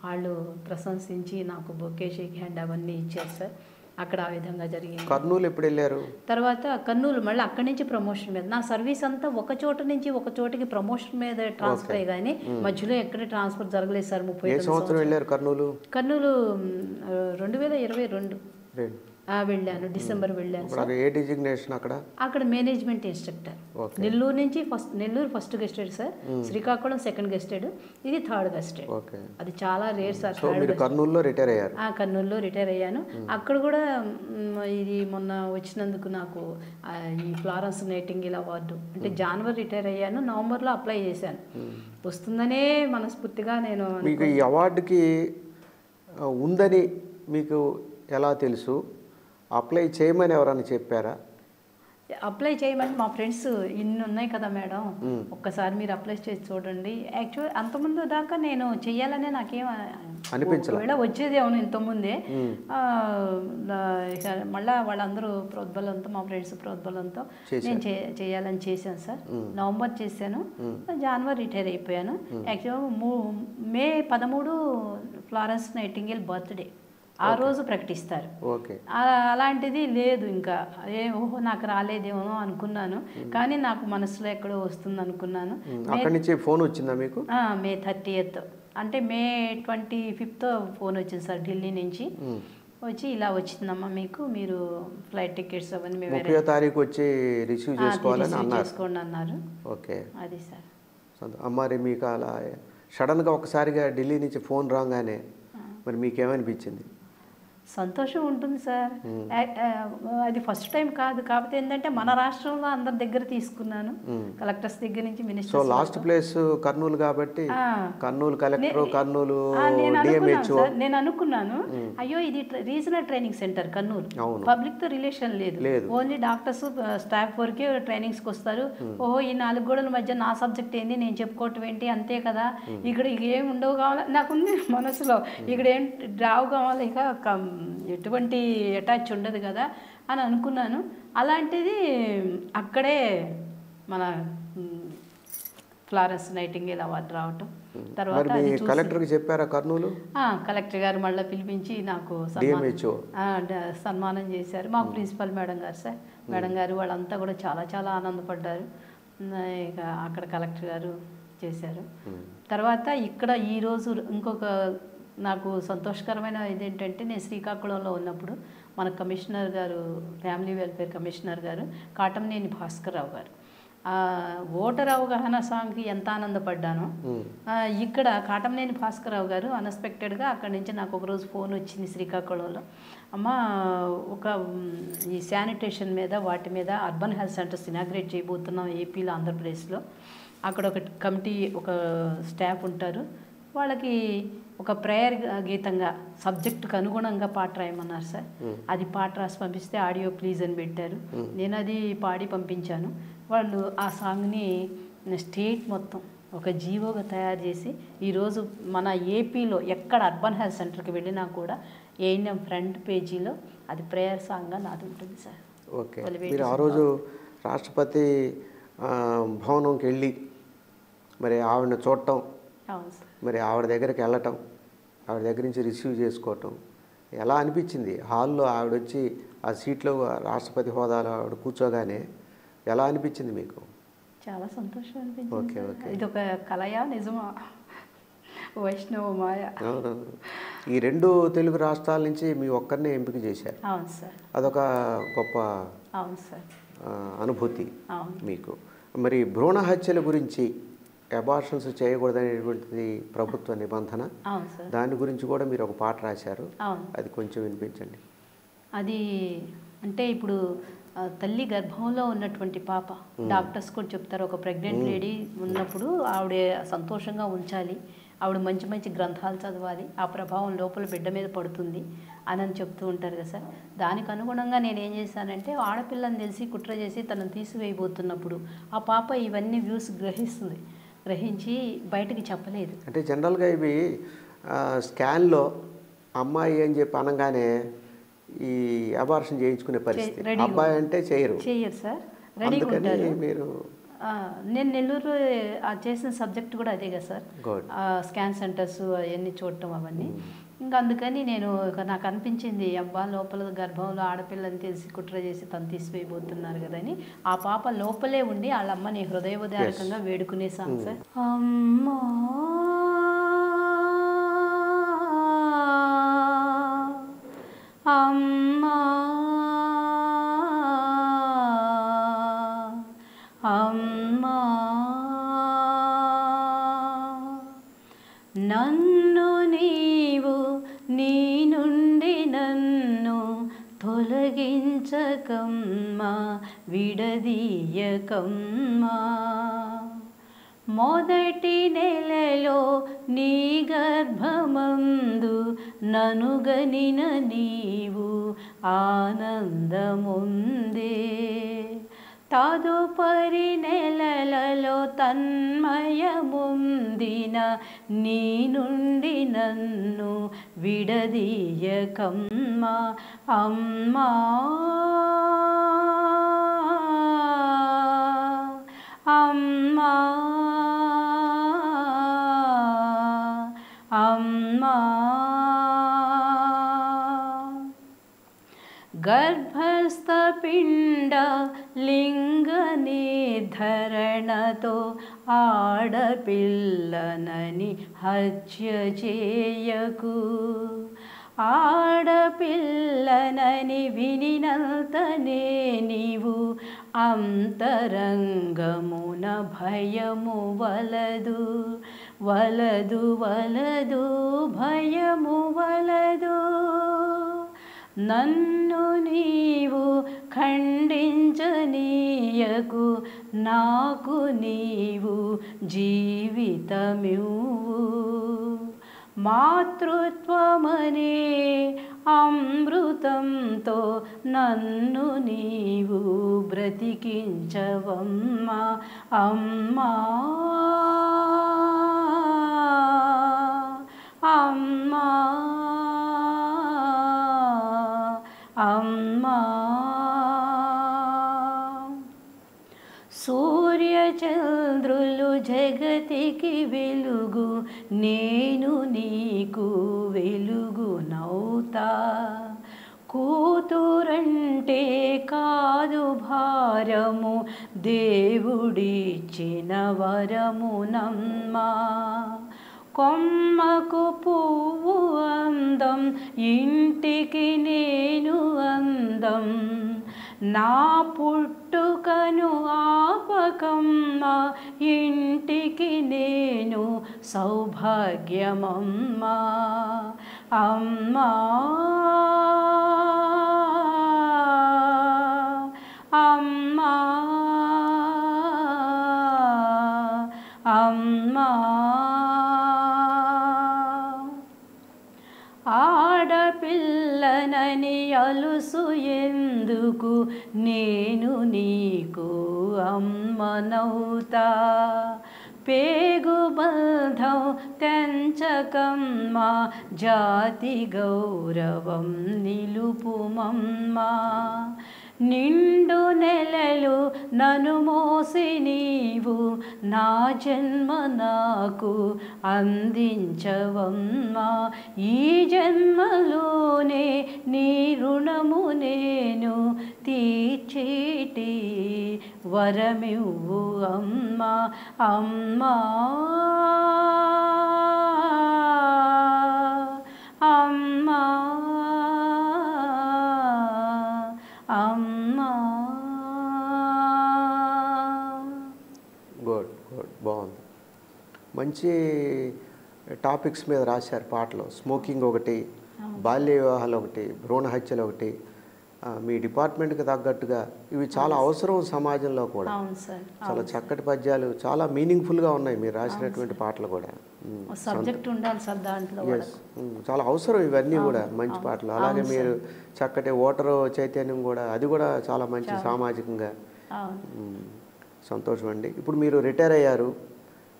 Speaker 2: వాళ్ళు ప్రశంసించి నాకు బొకే, షేక్ హ్యాండ్ అవన్నీ ఇచ్చారు సార్. అక్కడ ఆ విధంగా జరిగింది.
Speaker 1: కర్నూలు ఎప్పుడు వెళ్ళారు?
Speaker 2: తర్వాత కర్నూలు మళ్ళీ అక్కడి నుంచి ప్రమోషన్ మీద. నా సర్వీస్ అంతా ఒక చోట నుంచి ఒక చోటికి ప్రమోషన్ మీద ట్రాన్స్ఫర్ అయ్యి కానీ మధ్యలో ఎక్కడ ట్రాన్స్ఫర్ జరగలేదు సార్. 30
Speaker 1: సంవత్సరం వెళ్ళారు కర్నూలు?
Speaker 2: 2022 వెళ్ళాను, డిసెంబర్ వెళ్ళాను సార్.
Speaker 1: ఏ డిజిగ్నేషన్ అక్కడ?
Speaker 2: Management instructor. నెల్లూరు ఫస్ట్ గెస్టెడ్ సార్, శ్రీకాకుళం సెకండ్ గెస్టెడ్, ఇది థర్డ్ గెస్టెడ్. అది చాలా రేర్ సార్.
Speaker 1: కర్నూలులో రిటైర్ అయ్యారు?
Speaker 2: కర్నూలులో రిటైర్ అయ్యాను. అక్కడ కూడా ఇది మొన్న వచ్చినందుకు నాకు ఈ ఫ్లారెన్స్ నైటింగేల్ అవార్డు, అంటే జనవరి రిటైర్ అయ్యాను, నవంబర్లో అప్లై చేశాను. వస్తుందనే మనస్ఫూర్తిగా నేను.
Speaker 1: మీకు ఈ అవార్డుకి ఉందని మీకు ఎలా తెలుసు? అప్లై చేయమని ఎవరైనా చెప్పారా?
Speaker 2: అప్లై చేయమని మా ఫ్రెండ్స్ ఇన్ని ఉన్నాయి కదా మేడం, ఒక్కసారి మీరు అప్లై చేసి చూడండి. యాక్చువల్ అంతకుముందు దాకా నేను చెయ్యాలనే నాకేం
Speaker 1: అనిపించలేదు.
Speaker 2: ఒకవేళ వచ్చేది అవును ఇంతకుముందే. ఇక మళ్ళీ వాళ్ళందరూ ప్రోద్బలంతో, మా ఫ్రెండ్స్ ప్రోద్బలంతో నేను చేయాలని చేశాను సార్. నవంబర్ చేశాను, జనవరి రిటైర్ అయిపోయాను. యాక్చువల్గా మే 13 ఫ్లారెన్స్ నైటింగేల్ బర్త్డే, ఆ రోజు ప్రకటిస్తారు. అలాంటిది లేదు. ఇంకా ఓహో నాకు రాలేదేమో అనుకున్నాను, కానీ నాకు మనసులో ఎక్కడో వస్తుంది అనుకున్నాను.
Speaker 1: అక్కడి నుంచి ఫోన్ వచ్చిందా మీకు?
Speaker 2: మే 30th అంటే మే 25th ఫోన్ వచ్చింది సార్ ఢిల్లీ నుంచి. వచ్చి ఇలా వచ్చిందమ్మా మీకు, మీరు ఫ్లైట్ టికెట్స్ అవన్నీ మేము
Speaker 1: 30వ తారీఖు వచ్చి రిసీవ్
Speaker 2: చేసుకోండి అన్నారు.
Speaker 1: ఓకే,
Speaker 2: అది సార్.
Speaker 1: మరి మీకు అలా సడన్గా ఒకసారిగా ఢిల్లీ నుంచి ఫోన్ రాగానే మరి మీకేమనిపించింది?
Speaker 2: సంతోషం ఉంటుంది సార్. అది ఫస్ట్ టైం కాదు, కాకపోతే ఏంటంటే మన రాష్ట్రంలో అందరి దగ్గర తీసుకున్నాను, కలెక్టర్స్ దగ్గర నుంచి minister.
Speaker 1: So last place Kurnool కాబట్టి కర్నూలు కలెక్టర్, కర్నూలు డిఎంహెచ్ఓ.
Speaker 2: నేను అనుకున్నాను అయ్యో ఇది regional training centre Kurnool, public తో రిలేషన్ లేదు, ఓన్లీ డాక్టర్స్ స్టాఫ్ వరకే ట్రైనింగ్స్కి వస్తారు. ఓహో ఈ 4 గోడల మధ్య నా సబ్జెక్ట్ ఏంది, నేను చెప్పుకోవటం ఏంటి, అంతే కదా. ఇక్కడ ఏం ఉండవు కావాలి నాకుంది మనసులో, ఇక్కడ ఏం రావు కావాలి, ఇక ఎటువంటి అటాచ్ ఉండదు కదా అని అనుకున్నాను. అలాంటిది అక్కడే మన ఫ్లారెన్స్ నైటింగేల్ అవార్డు రావటం. తర్వాత
Speaker 1: కలెక్టర్కి చెప్పారా కర్నూలు?
Speaker 2: కలెక్టర్ గారు మళ్ళీ పిలిపించి నాకు సన్మానం చేశారు. మాకు ప్రిన్సిపల్ మేడం గారు సార్, మేడం గారు వాళ్ళంతా కూడా చాలా చాలా ఆనందపడ్డారు. ఇక అక్కడ కలెక్టర్ గారు చేశారు. తర్వాత ఇక్కడ ఈరోజు ఇంకొక నాకు సంతోషకరమైన ఇదేంటంటే, నేను శ్రీకాకుళంలో ఉన్నప్పుడు మన కమిషనర్ గారు, ఫ్యామిలీ వెల్ఫేర్ కమిషనర్ గారు కాటంనేని భాస్కర్రావు గారు ఓటర్ అవగాహన సాంగ్కి ఎంత ఆనందపడ్డానో, ఇక్కడ కాటంనేని భాస్కర్రావు గారు అన్ఎక్స్పెక్టెడ్గా అక్కడి నుంచి నాకు ఒకరోజు ఫోన్ వచ్చింది శ్రీకాకుళంలో. అమ్మ ఒక ఈ శానిటేషన్ మీద వాటి మీద అర్బన్ హెల్త్ సెంటర్స్ ఇనాగ్రేట్ చేయబోతున్నాం ఏపీలో, ఆంధ్రప్రదేశ్లో. అక్కడ ఒక కమిటీ, ఒక స్టాఫ్ ఉంటారు, వాళ్ళకి ఒక ప్రేయర్ గీతంగా సబ్జెక్టుకు అనుగుణంగా పాట రాయమన్నారు సార్. అది పాట రాసి పంపిస్తే ఆడియో ప్లీజ్ అని పెట్టారు. నేను అది పాడి పంపించాను. వాళ్ళు ఆ సాంగ్ని స్టేట్ మొత్తం ఒక జీవోగా తయారు చేసి ఈరోజు మన ఏపీలో ఎక్కడ అర్బన్ హెల్త్ సెంటర్కి వెళ్ళినా కూడా ఏఎన్ఎం ఫ్రంట్ పేజీలో అది ప్రేయర్ సాంగ్గా నాది ఉంటుంది సార్.
Speaker 1: ఓకే, మీరు ఆ రోజు రాష్ట్రపతి భవనంకి వెళ్ళి మరి ఆవిడని చూడటం, మరి ఆవిడ దగ్గరికి వెళ్ళటం, ఆవిడ దగ్గర నుంచి రిసీవ్ చేసుకోవటం ఎలా అనిపించింది? హాల్లో ఆవిడ వచ్చి ఆ సీట్లో రాష్ట్రపతి హోదాలో ఆవిడ కూర్చోగానే ఎలా అనిపించింది మీకు?
Speaker 2: చాలా సంతోషం అనిపించింది.
Speaker 1: ఓకే ఓకే,
Speaker 2: ఇది ఒక కలయా నిజమా, వైష్ణవ మాయ.
Speaker 1: ఈ 2 తెలుగు రాష్ట్రాల నుంచి మీ ఒక్కరినే ఎంపిక చేశారు.
Speaker 2: అవును సార్.
Speaker 1: అదొక గొప్ప
Speaker 2: అవును సార్
Speaker 1: అనుభూతి మీకు. మరి భ్రూణ హత్యల గురించి, అబార్షన్స్ చేయకూడదనేటువంటిది ప్రభుత్వ నిబంధన, దాని గురించి కూడా మీరు ఒక పాట రాశారు, అది కొంచెం వినిపించండి.
Speaker 2: అది అంటే ఇప్పుడు తల్లి గర్భంలో ఉన్నటువంటి పాప, డాక్టర్స్ కూడా చెప్తారు, ఒక ప్రెగ్నెంట్ లేడీ ఉన్నప్పుడు ఆవిడ సంతోషంగా ఉంచాలి, ఆవిడ మంచి మంచి గ్రంథాలు చదవాలి, ఆ ప్రభావం లోపల బిడ్డ మీద పడుతుంది అని చెప్తూ ఉంటారు కదా సార్. దానికి అనుగుణంగా నేను ఏం చేశానంటే, ఆడపిల్లని తెలిసి కుట్ర చేసి తనను తీసివేయబోతున్నప్పుడు ఆ పాప ఇవన్నీ వ్యూస్ గ్రహించి బయటకి చెప్పలేదు.
Speaker 1: అంటే జనరల్గా ఇవి స్కాన్లో అమ్మాయి అని చెప్పి అనగానే ఈ అబార్షన్ చేయించుకునే పరిస్థితి, అబ్బాయి అంటే చేయరు
Speaker 2: సార్, రెడీగా ఉంటారు.
Speaker 1: మీరు
Speaker 2: నేను నెల్లూరు చేసిన సబ్జెక్ట్ కూడా అదే కదా సార్, స్కాన్ సెంటర్స్ అవన్నీ చూడటం అవన్నీ. ఇంకా అందుకని నాకు అనిపించింది, అబ్బా లోపల గర్భంలో ఆడపిల్లని తెలిసి కుట్ర చేసి తను తీసివేయబోతున్నారు కదా అని ఆ పాప లోపలే ఉండి వాళ్ళ అమ్మని హృదయోదయారకంగా వేడుకునే సాంగ్ సార్. అమ్మా అమ్మా అమ్మా నన్ను నీవు నీ నుండి నన్ను తొలగించకమ్మా విడదీయకమ్మా మొదటి నెలలో నీ గర్భమందు ననుగనిన నీవు ఆనందముందే. తదుపరి నెలలలో తన్మయముందిన నీ నుండి నన్ను విడదీయకమ్మా అమ్మా. అమ్మా అమ్మా గర్భస్థ పిండ లింగ నిర్ధరణతో ఆడపిల్లనని హత్య చేయకు. ఆడపిల్లనని వినినంతనే నీవు అంతరంగమున భయము వలదు వలదు వలదు భయము వలదు. నన్ను నీవు ఖండించనీయకు, నాకు నీవు జీవితమివ్వు. మాతృత్వమనే అమృతంతో నన్ను నీవు బ్రతికించవమ్మా అమ్మా. అమ్మా అమ్మా సూర్యచంద్రులు జగతికి వెలుగు, నేను నీకు వెలుగునౌతా. కూతురంటే కాదు భారము, దేవుడిచ్చిన వరమునమ్మా. కొమ్మకు పువ్వు అందం, ఇంటికి నేను అందం. నా పుట్టుకను ఆపకమ్మా, ఇంటికి నేను సౌభాగ్యమమ్మా. అమ్మా అమ్మా అమ్మా. ఆడపిల్లనని అలుసు ఎందుకు, నేను నీకు అమ్మనౌతా. పేగు బంధం తెంచకమ్మా, జాతి గౌరవం నిలుపుమమ్మా. నిండు నెలలు నన్ను మోసి నీవు నా జన్మ నాకు అందించవమ్మా. ఈ జన్మలోనే నీ రుణము నేను తీర్చేటి వరమివ్వు అమ్మా. అమ్మా అమ్మా అమ్మా.
Speaker 1: గుడ్ గుడ్, బాగుంది. మంచి టాపిక్స్ మీద రాశారు పాటలు. స్మోకింగ్ ఒకటి, బాల్య వివాహాలు ఒకటి, భ్రూణ హత్యలు ఒకటి. మీ డిపార్ట్మెంట్కి తగ్గట్టుగా ఇవి చాలా అవసరం సమాజంలో కూడా. చాలా చక్కటి పద్యాలు, చాలా మీనింగ్ఫుల్గా ఉన్నాయి మీరు రాసినటువంటి పాటలు కూడా.
Speaker 2: సబ్జెక్ట్ ఉండాలి సార్ దాంట్లో.
Speaker 1: చాలా అవసరం ఇవన్నీ కూడా, మంచి పాటలు. అలాగే మీరు చక్కటి ఓటరు చైతన్యం కూడా, అది కూడా చాలా మంచి సామాజికంగా. సంతోషం అండి. ఇప్పుడు మీరు రిటైర్ అయ్యారు,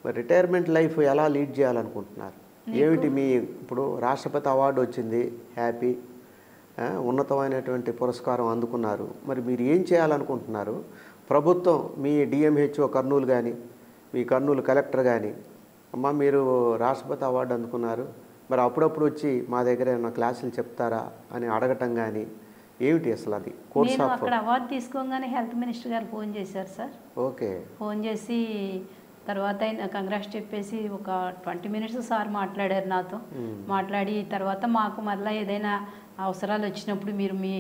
Speaker 1: మరి రిటైర్మెంట్ లైఫ్ ఎలా లీడ్ చేయాలనుకుంటున్నారు? ఏమిటి మీ, ఇప్పుడు రాష్ట్రపతి అవార్డు వచ్చింది, హ్యాపీ, ఉన్నతమైనటువంటి పురస్కారం అందుకున్నారు. మరి మీరు ఏం చేయాలనుకుంటున్నారు? ప్రభుత్వం, మీ డిఎంహెచ్ఓ కర్నూలు కానీ, మీ కర్నూలు కలెక్టర్ కానీ, అమ్మ మీరు రాష్ట్రపతి అవార్డు అందుకున్నారు, మరి అప్పుడప్పుడు వచ్చి మా దగ్గర ఏమైనా క్లాసులు చెప్తారా అని అడగటం కానీ ఏమిటి అసలు? అది కోర్స్ ఆఫ్.
Speaker 2: అక్కడ అవార్డు తీసుకోగానే హెల్త్ మినిస్టర్ గారు ఫోన్ చేశారు సార్.
Speaker 1: ఓకే.
Speaker 2: ఫోన్ చేసి తర్వాత కంగ్రాట్స్ చెప్పేసి ఒక 20 minutes సార్ మాట్లాడారు నాతో. మాట్లాడి తర్వాత మాకు మళ్ళీ ఏదైనా అవసరాలు వచ్చినప్పుడు మీరు మీ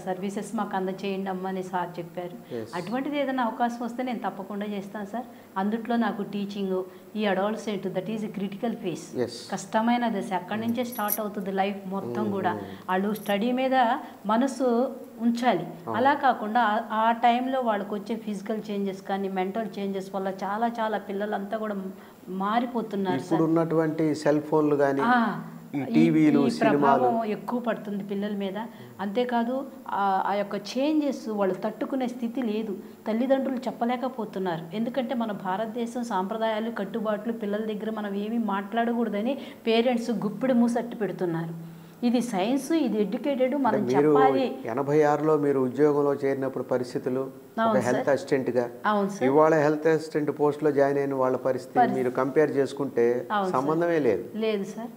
Speaker 2: సర్వీసెస్ మాకు అందచేయండి అమ్మ అని సార్ చెప్పారు. అటువంటిది ఏదైనా అవకాశం వస్తే నేను తప్పకుండా చేస్తాను సార్. అందుట్లో నాకు టీచింగ్, ఈ adolescent, that is critical face, కష్టమైన దశ. అక్కడి నుంచే స్టార్ట్ అవుతుంది లైఫ్ మొత్తం కూడా. వాళ్ళు స్టడీ మీద మనసు ఉంచాలి. అలా కాకుండా ఆ టైంలో వాళ్ళకు వచ్చే ఫిజికల్ చేంజెస్ కానీ మెంటల్ చేంజెస్ వల్ల చాలా చాలా పిల్లలంతా కూడా మారిపోతున్నారు.
Speaker 1: ఇప్పుడు ఉన్నటువంటి సెల్ ఫోన్లు కానీ ఈ టీవీలు,
Speaker 2: ఈ
Speaker 1: సినిమాలు
Speaker 2: ప్రభావం ఎక్కువ పడుతుంది పిల్లల మీద. అంతేకాదు ఆ యొక్క చేంజెస్ వాళ్ళు తట్టుకునే స్థితి లేదు. తల్లిదండ్రులు చెప్పలేకపోతున్నారు. ఎందుకంటే మన భారతదేశం సాంప్రదాయాలు, కట్టుబాట్లు పిల్లల దగ్గర మనం ఏమీ మాట్లాడకూడదని పేరెంట్స్ గుప్పిడి మూసట్టు పెడుతున్నారు. ఇది సైన్స్, ఇది ఎడ్యుకేటెడ్, మనం చెప్పాలి.
Speaker 1: 86లో మీరు ఉద్యోగంలో చేరినప్పుడు పరిస్థితులు, ఒక హెల్త్ అసిస్టెంట్గా, ఇవాళ హెల్త్ అసిస్టెంట్ పోస్ట్లో జాయిన్ అయిన వాళ్ళ పరిస్థితి మీరు కంపేర్ చేసుకుంటే సంబంధమే లేదు
Speaker 2: సార్.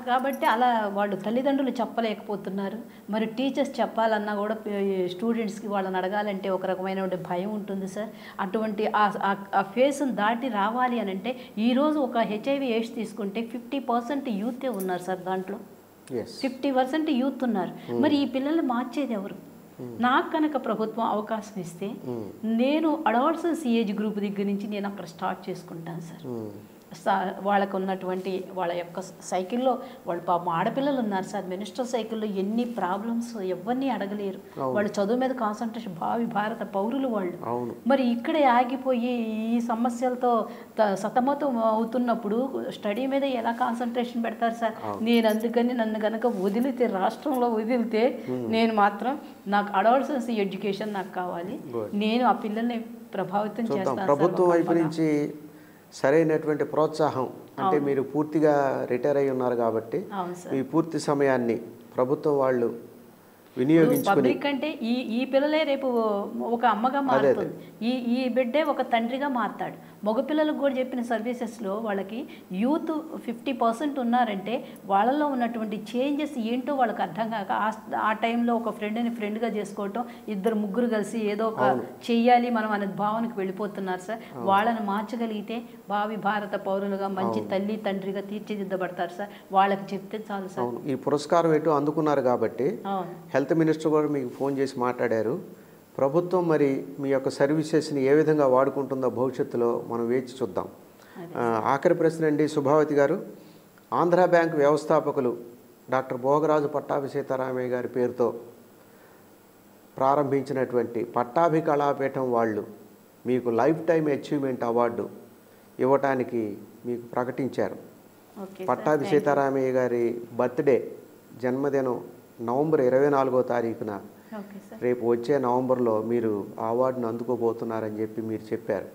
Speaker 2: కాబట్టి అలా వాళ్ళు తల్లిదండ్రులు చెప్పలేకపోతున్నారు. మరి టీచర్స్ చెప్పాలన్నా కూడా స్టూడెంట్స్కి వాళ్ళని అడగాలంటే ఒక రకమైన భయం ఉంటుంది సార్. అటువంటి ఆ ఫేస్ని దాటి రావాలి అని అంటే ఈరోజు ఒక HIV ఎయిడ్స్ తీసుకుంటే 50% యూతే ఉన్నారు సార్. దాంట్లో 50% యూత్ ఉన్నారు. మరి ఈ పిల్లల్ని మార్చేది ఎవరు? నాకు కనుక ప్రభుత్వం అవకాశం ఇస్తే నేను అడాల్సన్స్ ఏజ్ గ్రూప్ దగ్గర నుంచి నేను అక్కడ స్టార్ట్ చేసుకుంటాను సార్. వాళ్ళకు ఉన్నటువంటి వాళ్ళ యొక్క సైకిల్లో వాళ్ళు పాపం ఆడపిల్లలు ఉన్నారు సార్. మినిస్టర్ సైకిల్లో ఎన్ని ప్రాబ్లమ్స్ ఎవరిని అడగలేరు. వాళ్ళు చదువు మీద కాన్సన్ట్రేషన్, భావి భారత పౌరులు వాళ్ళు. మరి ఇక్కడే ఆగిపోయి ఈ సమస్యలతో సతమతం అవుతున్నప్పుడు స్టడీ మీద ఎలా కాన్సన్ట్రేషన్ పెడతారు సార్? నేను అందుకని నన్ను కనుక వదిలితే, రాష్ట్రంలో వదిలితే నేను మాత్రం నాకు అడాల్సన్స్ ఎడ్యుకేషన్ నాకు కావాలి. నేను ఆ పిల్లల్ని ప్రభావితం చేస్తాను.
Speaker 1: ప్రభుత్వం వైపు నుంచి సరైనటువంటి ప్రోత్సాహం, అంటే మీరు పూర్తిగా రిటైర్ అయి ఉన్నారు కాబట్టి మీ పూర్తి సమయాన్ని ప్రభుత్వం వాళ్ళు వినియోగించుకుని,
Speaker 2: పబ్లిక్ అంటే ఈ పిల్లలే రేపు ఒక అమ్మగా మారుతుంది, ఈ బిడ్డే ఒక తండ్రిగా మారుతాడు. మగపిల్లలకు కూడా చెప్పిన సర్వీసెస్లో వాళ్ళకి యూత్ 50% ఉన్నారంటే వాళ్ళలో ఉన్నటువంటి చేంజెస్ ఏంటో వాళ్ళకి అర్థం కాక ఆ టైంలో ఒక ఫ్రెండ్ని ఫ్రెండ్గా చేసుకోవటం, ఇద్దరు ముగ్గురు కలిసి ఏదో ఒక చెయ్యాలి మనం అనే భావనకు వెళ్ళిపోతున్నారు సార్. వాళ్ళని మార్చగలిగితే భావి భారత పౌరులుగా మంచి తల్లి తండ్రిగా తీర్చిదిద్దబడతారు సార్. వాళ్ళకి చెప్తే చాలు సార్.
Speaker 1: ఈ పురస్కారం ఎటు అందుకున్నారు కాబట్టి హెల్త్ మినిస్టర్ కూడా మీకు ఫోన్ చేసి మాట్లాడారు. ప్రభుత్వం మరి మీ యొక్క సర్వీసెస్ని ఏ విధంగా వాడుకుంటుందో భవిష్యత్తులో మనం వేచి చూద్దాం. ఆఖరి ప్రశ్న అండి సుభావతి గారు, ఆంధ్ర బ్యాంక్ వ్యవస్థాపకులు డాక్టర్ భోగరాజు పట్టాభి సీతారామయ్య గారి పేరుతో ప్రారంభించినటువంటి పట్టాభి కళాపీఠం వాళ్ళు మీకు లైఫ్ టైమ్ అచీవ్మెంట్ అవార్డు ఇవ్వటానికి మీకు ప్రకటించారు. పట్టాభి సీతారామయ్య గారి బర్త్డే జన్మదినం నవంబర్ 24వ తారీఖున, రేపు వచ్చే నవంబర్లో మీరు ఆ అవార్డును అందుకోబోతున్నారని చెప్పి మీరు చెప్పారు.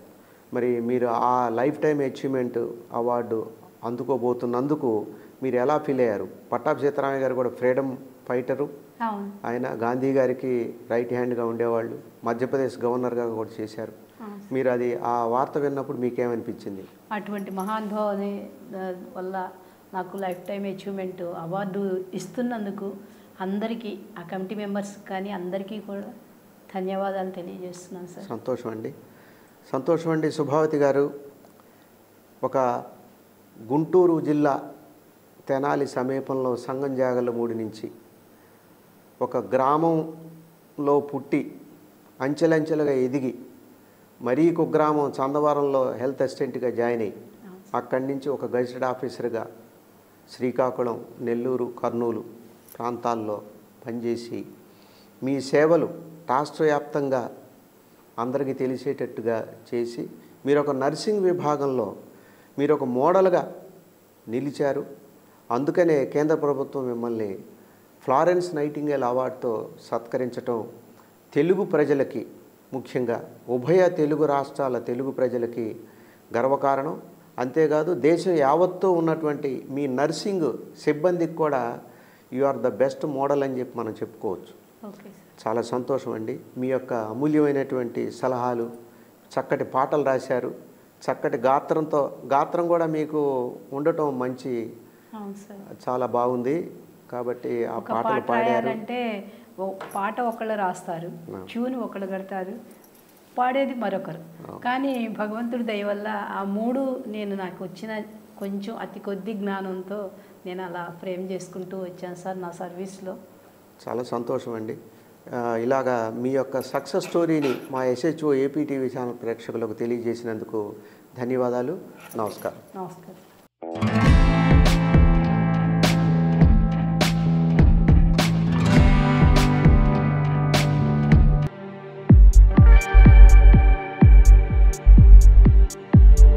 Speaker 1: మరి మీరు ఆ లైఫ్ టైమ్ అచీవ్మెంట్ అవార్డు అందుకోబోతున్నందుకు మీరు ఎలా ఫీల్ అయ్యారు? పట్టాభి సీతారామయ్య గారు కూడా ఫ్రీడమ్ ఫైటరు, ఆయన గాంధీ గారికి రైట్ హ్యాండ్గా ఉండేవాళ్ళు, మధ్యప్రదేశ్ గవర్నర్గా కూడా చేశారు. మీరు అది ఆ వార్త విన్నప్పుడు మీకేమనిపించింది?
Speaker 2: అటువంటి మహానుభావుని వల్ల నాకు లైఫ్ టైమ్ అచీవ్మెంట్ అవార్డు ఇస్తున్నందుకు అందరికీ, ఆ కమిటీ మెంబర్స్ కానీ అందరికీ కూడా ధన్యవాదాలు తెలియజేస్తున్నాను సార్.
Speaker 1: సంతోషం అండి సుభావతి గారు. ఒక గుంటూరు జిల్లా తెనాలి సమీపంలో సంగంజాగలమూడి నుంచి ఒక గ్రామంలో పుట్టి అంచెలంచెలుగా ఎదిగి మరీ కుగ్రామం చందవరంలో హెల్త్ అసిస్టెంట్గా జాయిన్ అయ్యి అక్కడి నుంచి ఒక గెజిటెడ్ ఆఫీసర్గా శ్రీకాకుళం, నెల్లూరు, కర్నూలు ప్రాంతాల్లో పనిచేసి మీ సేవలు రాష్ట్ర వ్యాప్తంగా అందరికీ తెలిసేటట్టుగా చేసి మీరు ఒక నర్సింగ్ విభాగంలో మీరు ఒక మోడల్గా నిలిచారు. అందుకనే కేంద్ర ప్రభుత్వం మిమ్మల్ని ఫ్లారెన్స్ నైటింగేల్ అవార్డుతో సత్కరించటం తెలుగు ప్రజలకి, ముఖ్యంగా ఉభయ తెలుగు రాష్ట్రాల తెలుగు ప్రజలకి గర్వకారణం. అంతేకాదు దేశం యావత్తూ ఉన్నటువంటి మీ నర్సింగ్ సిబ్బందికి కూడా you are the best model అని చెప్పి మనం చెప్పుకోవచ్చు. చాలా సంతోషం అండి. మీ యొక్క అమూల్యమైనటువంటి సలహాలు, చక్కటి పాటలు రాశారు, చక్కటి గాత్రం కూడా మీకు ఉండటం మంచి, చాలా బాగుంది. కాబట్టి ఆ పాటలు
Speaker 2: పాడారంటే పాట ఒకళ్ళు రాస్తారు, ట్యూన్ ఒకళ్ళు కడతారు, పాడేది మరొకరు. కానీ భగవంతుడి దయ వల్ల ఆ మూడు నాకు వచ్చిన కొంచెం అతి కొద్ది జ్ఞానంతో నేను అలా ఫ్రేమ్ చేసుకుంటూ వచ్చాను సార్ నా సర్వీస్లో.
Speaker 1: చాలా సంతోషం అండి. ఇలాగా మీ యొక్క సక్సెస్ స్టోరీని మా SHO ఏపీ టీవీ ఛానల్ ప్రేక్షకులకు తెలియజేసినందుకు ధన్యవాదాలు. నమస్కారం.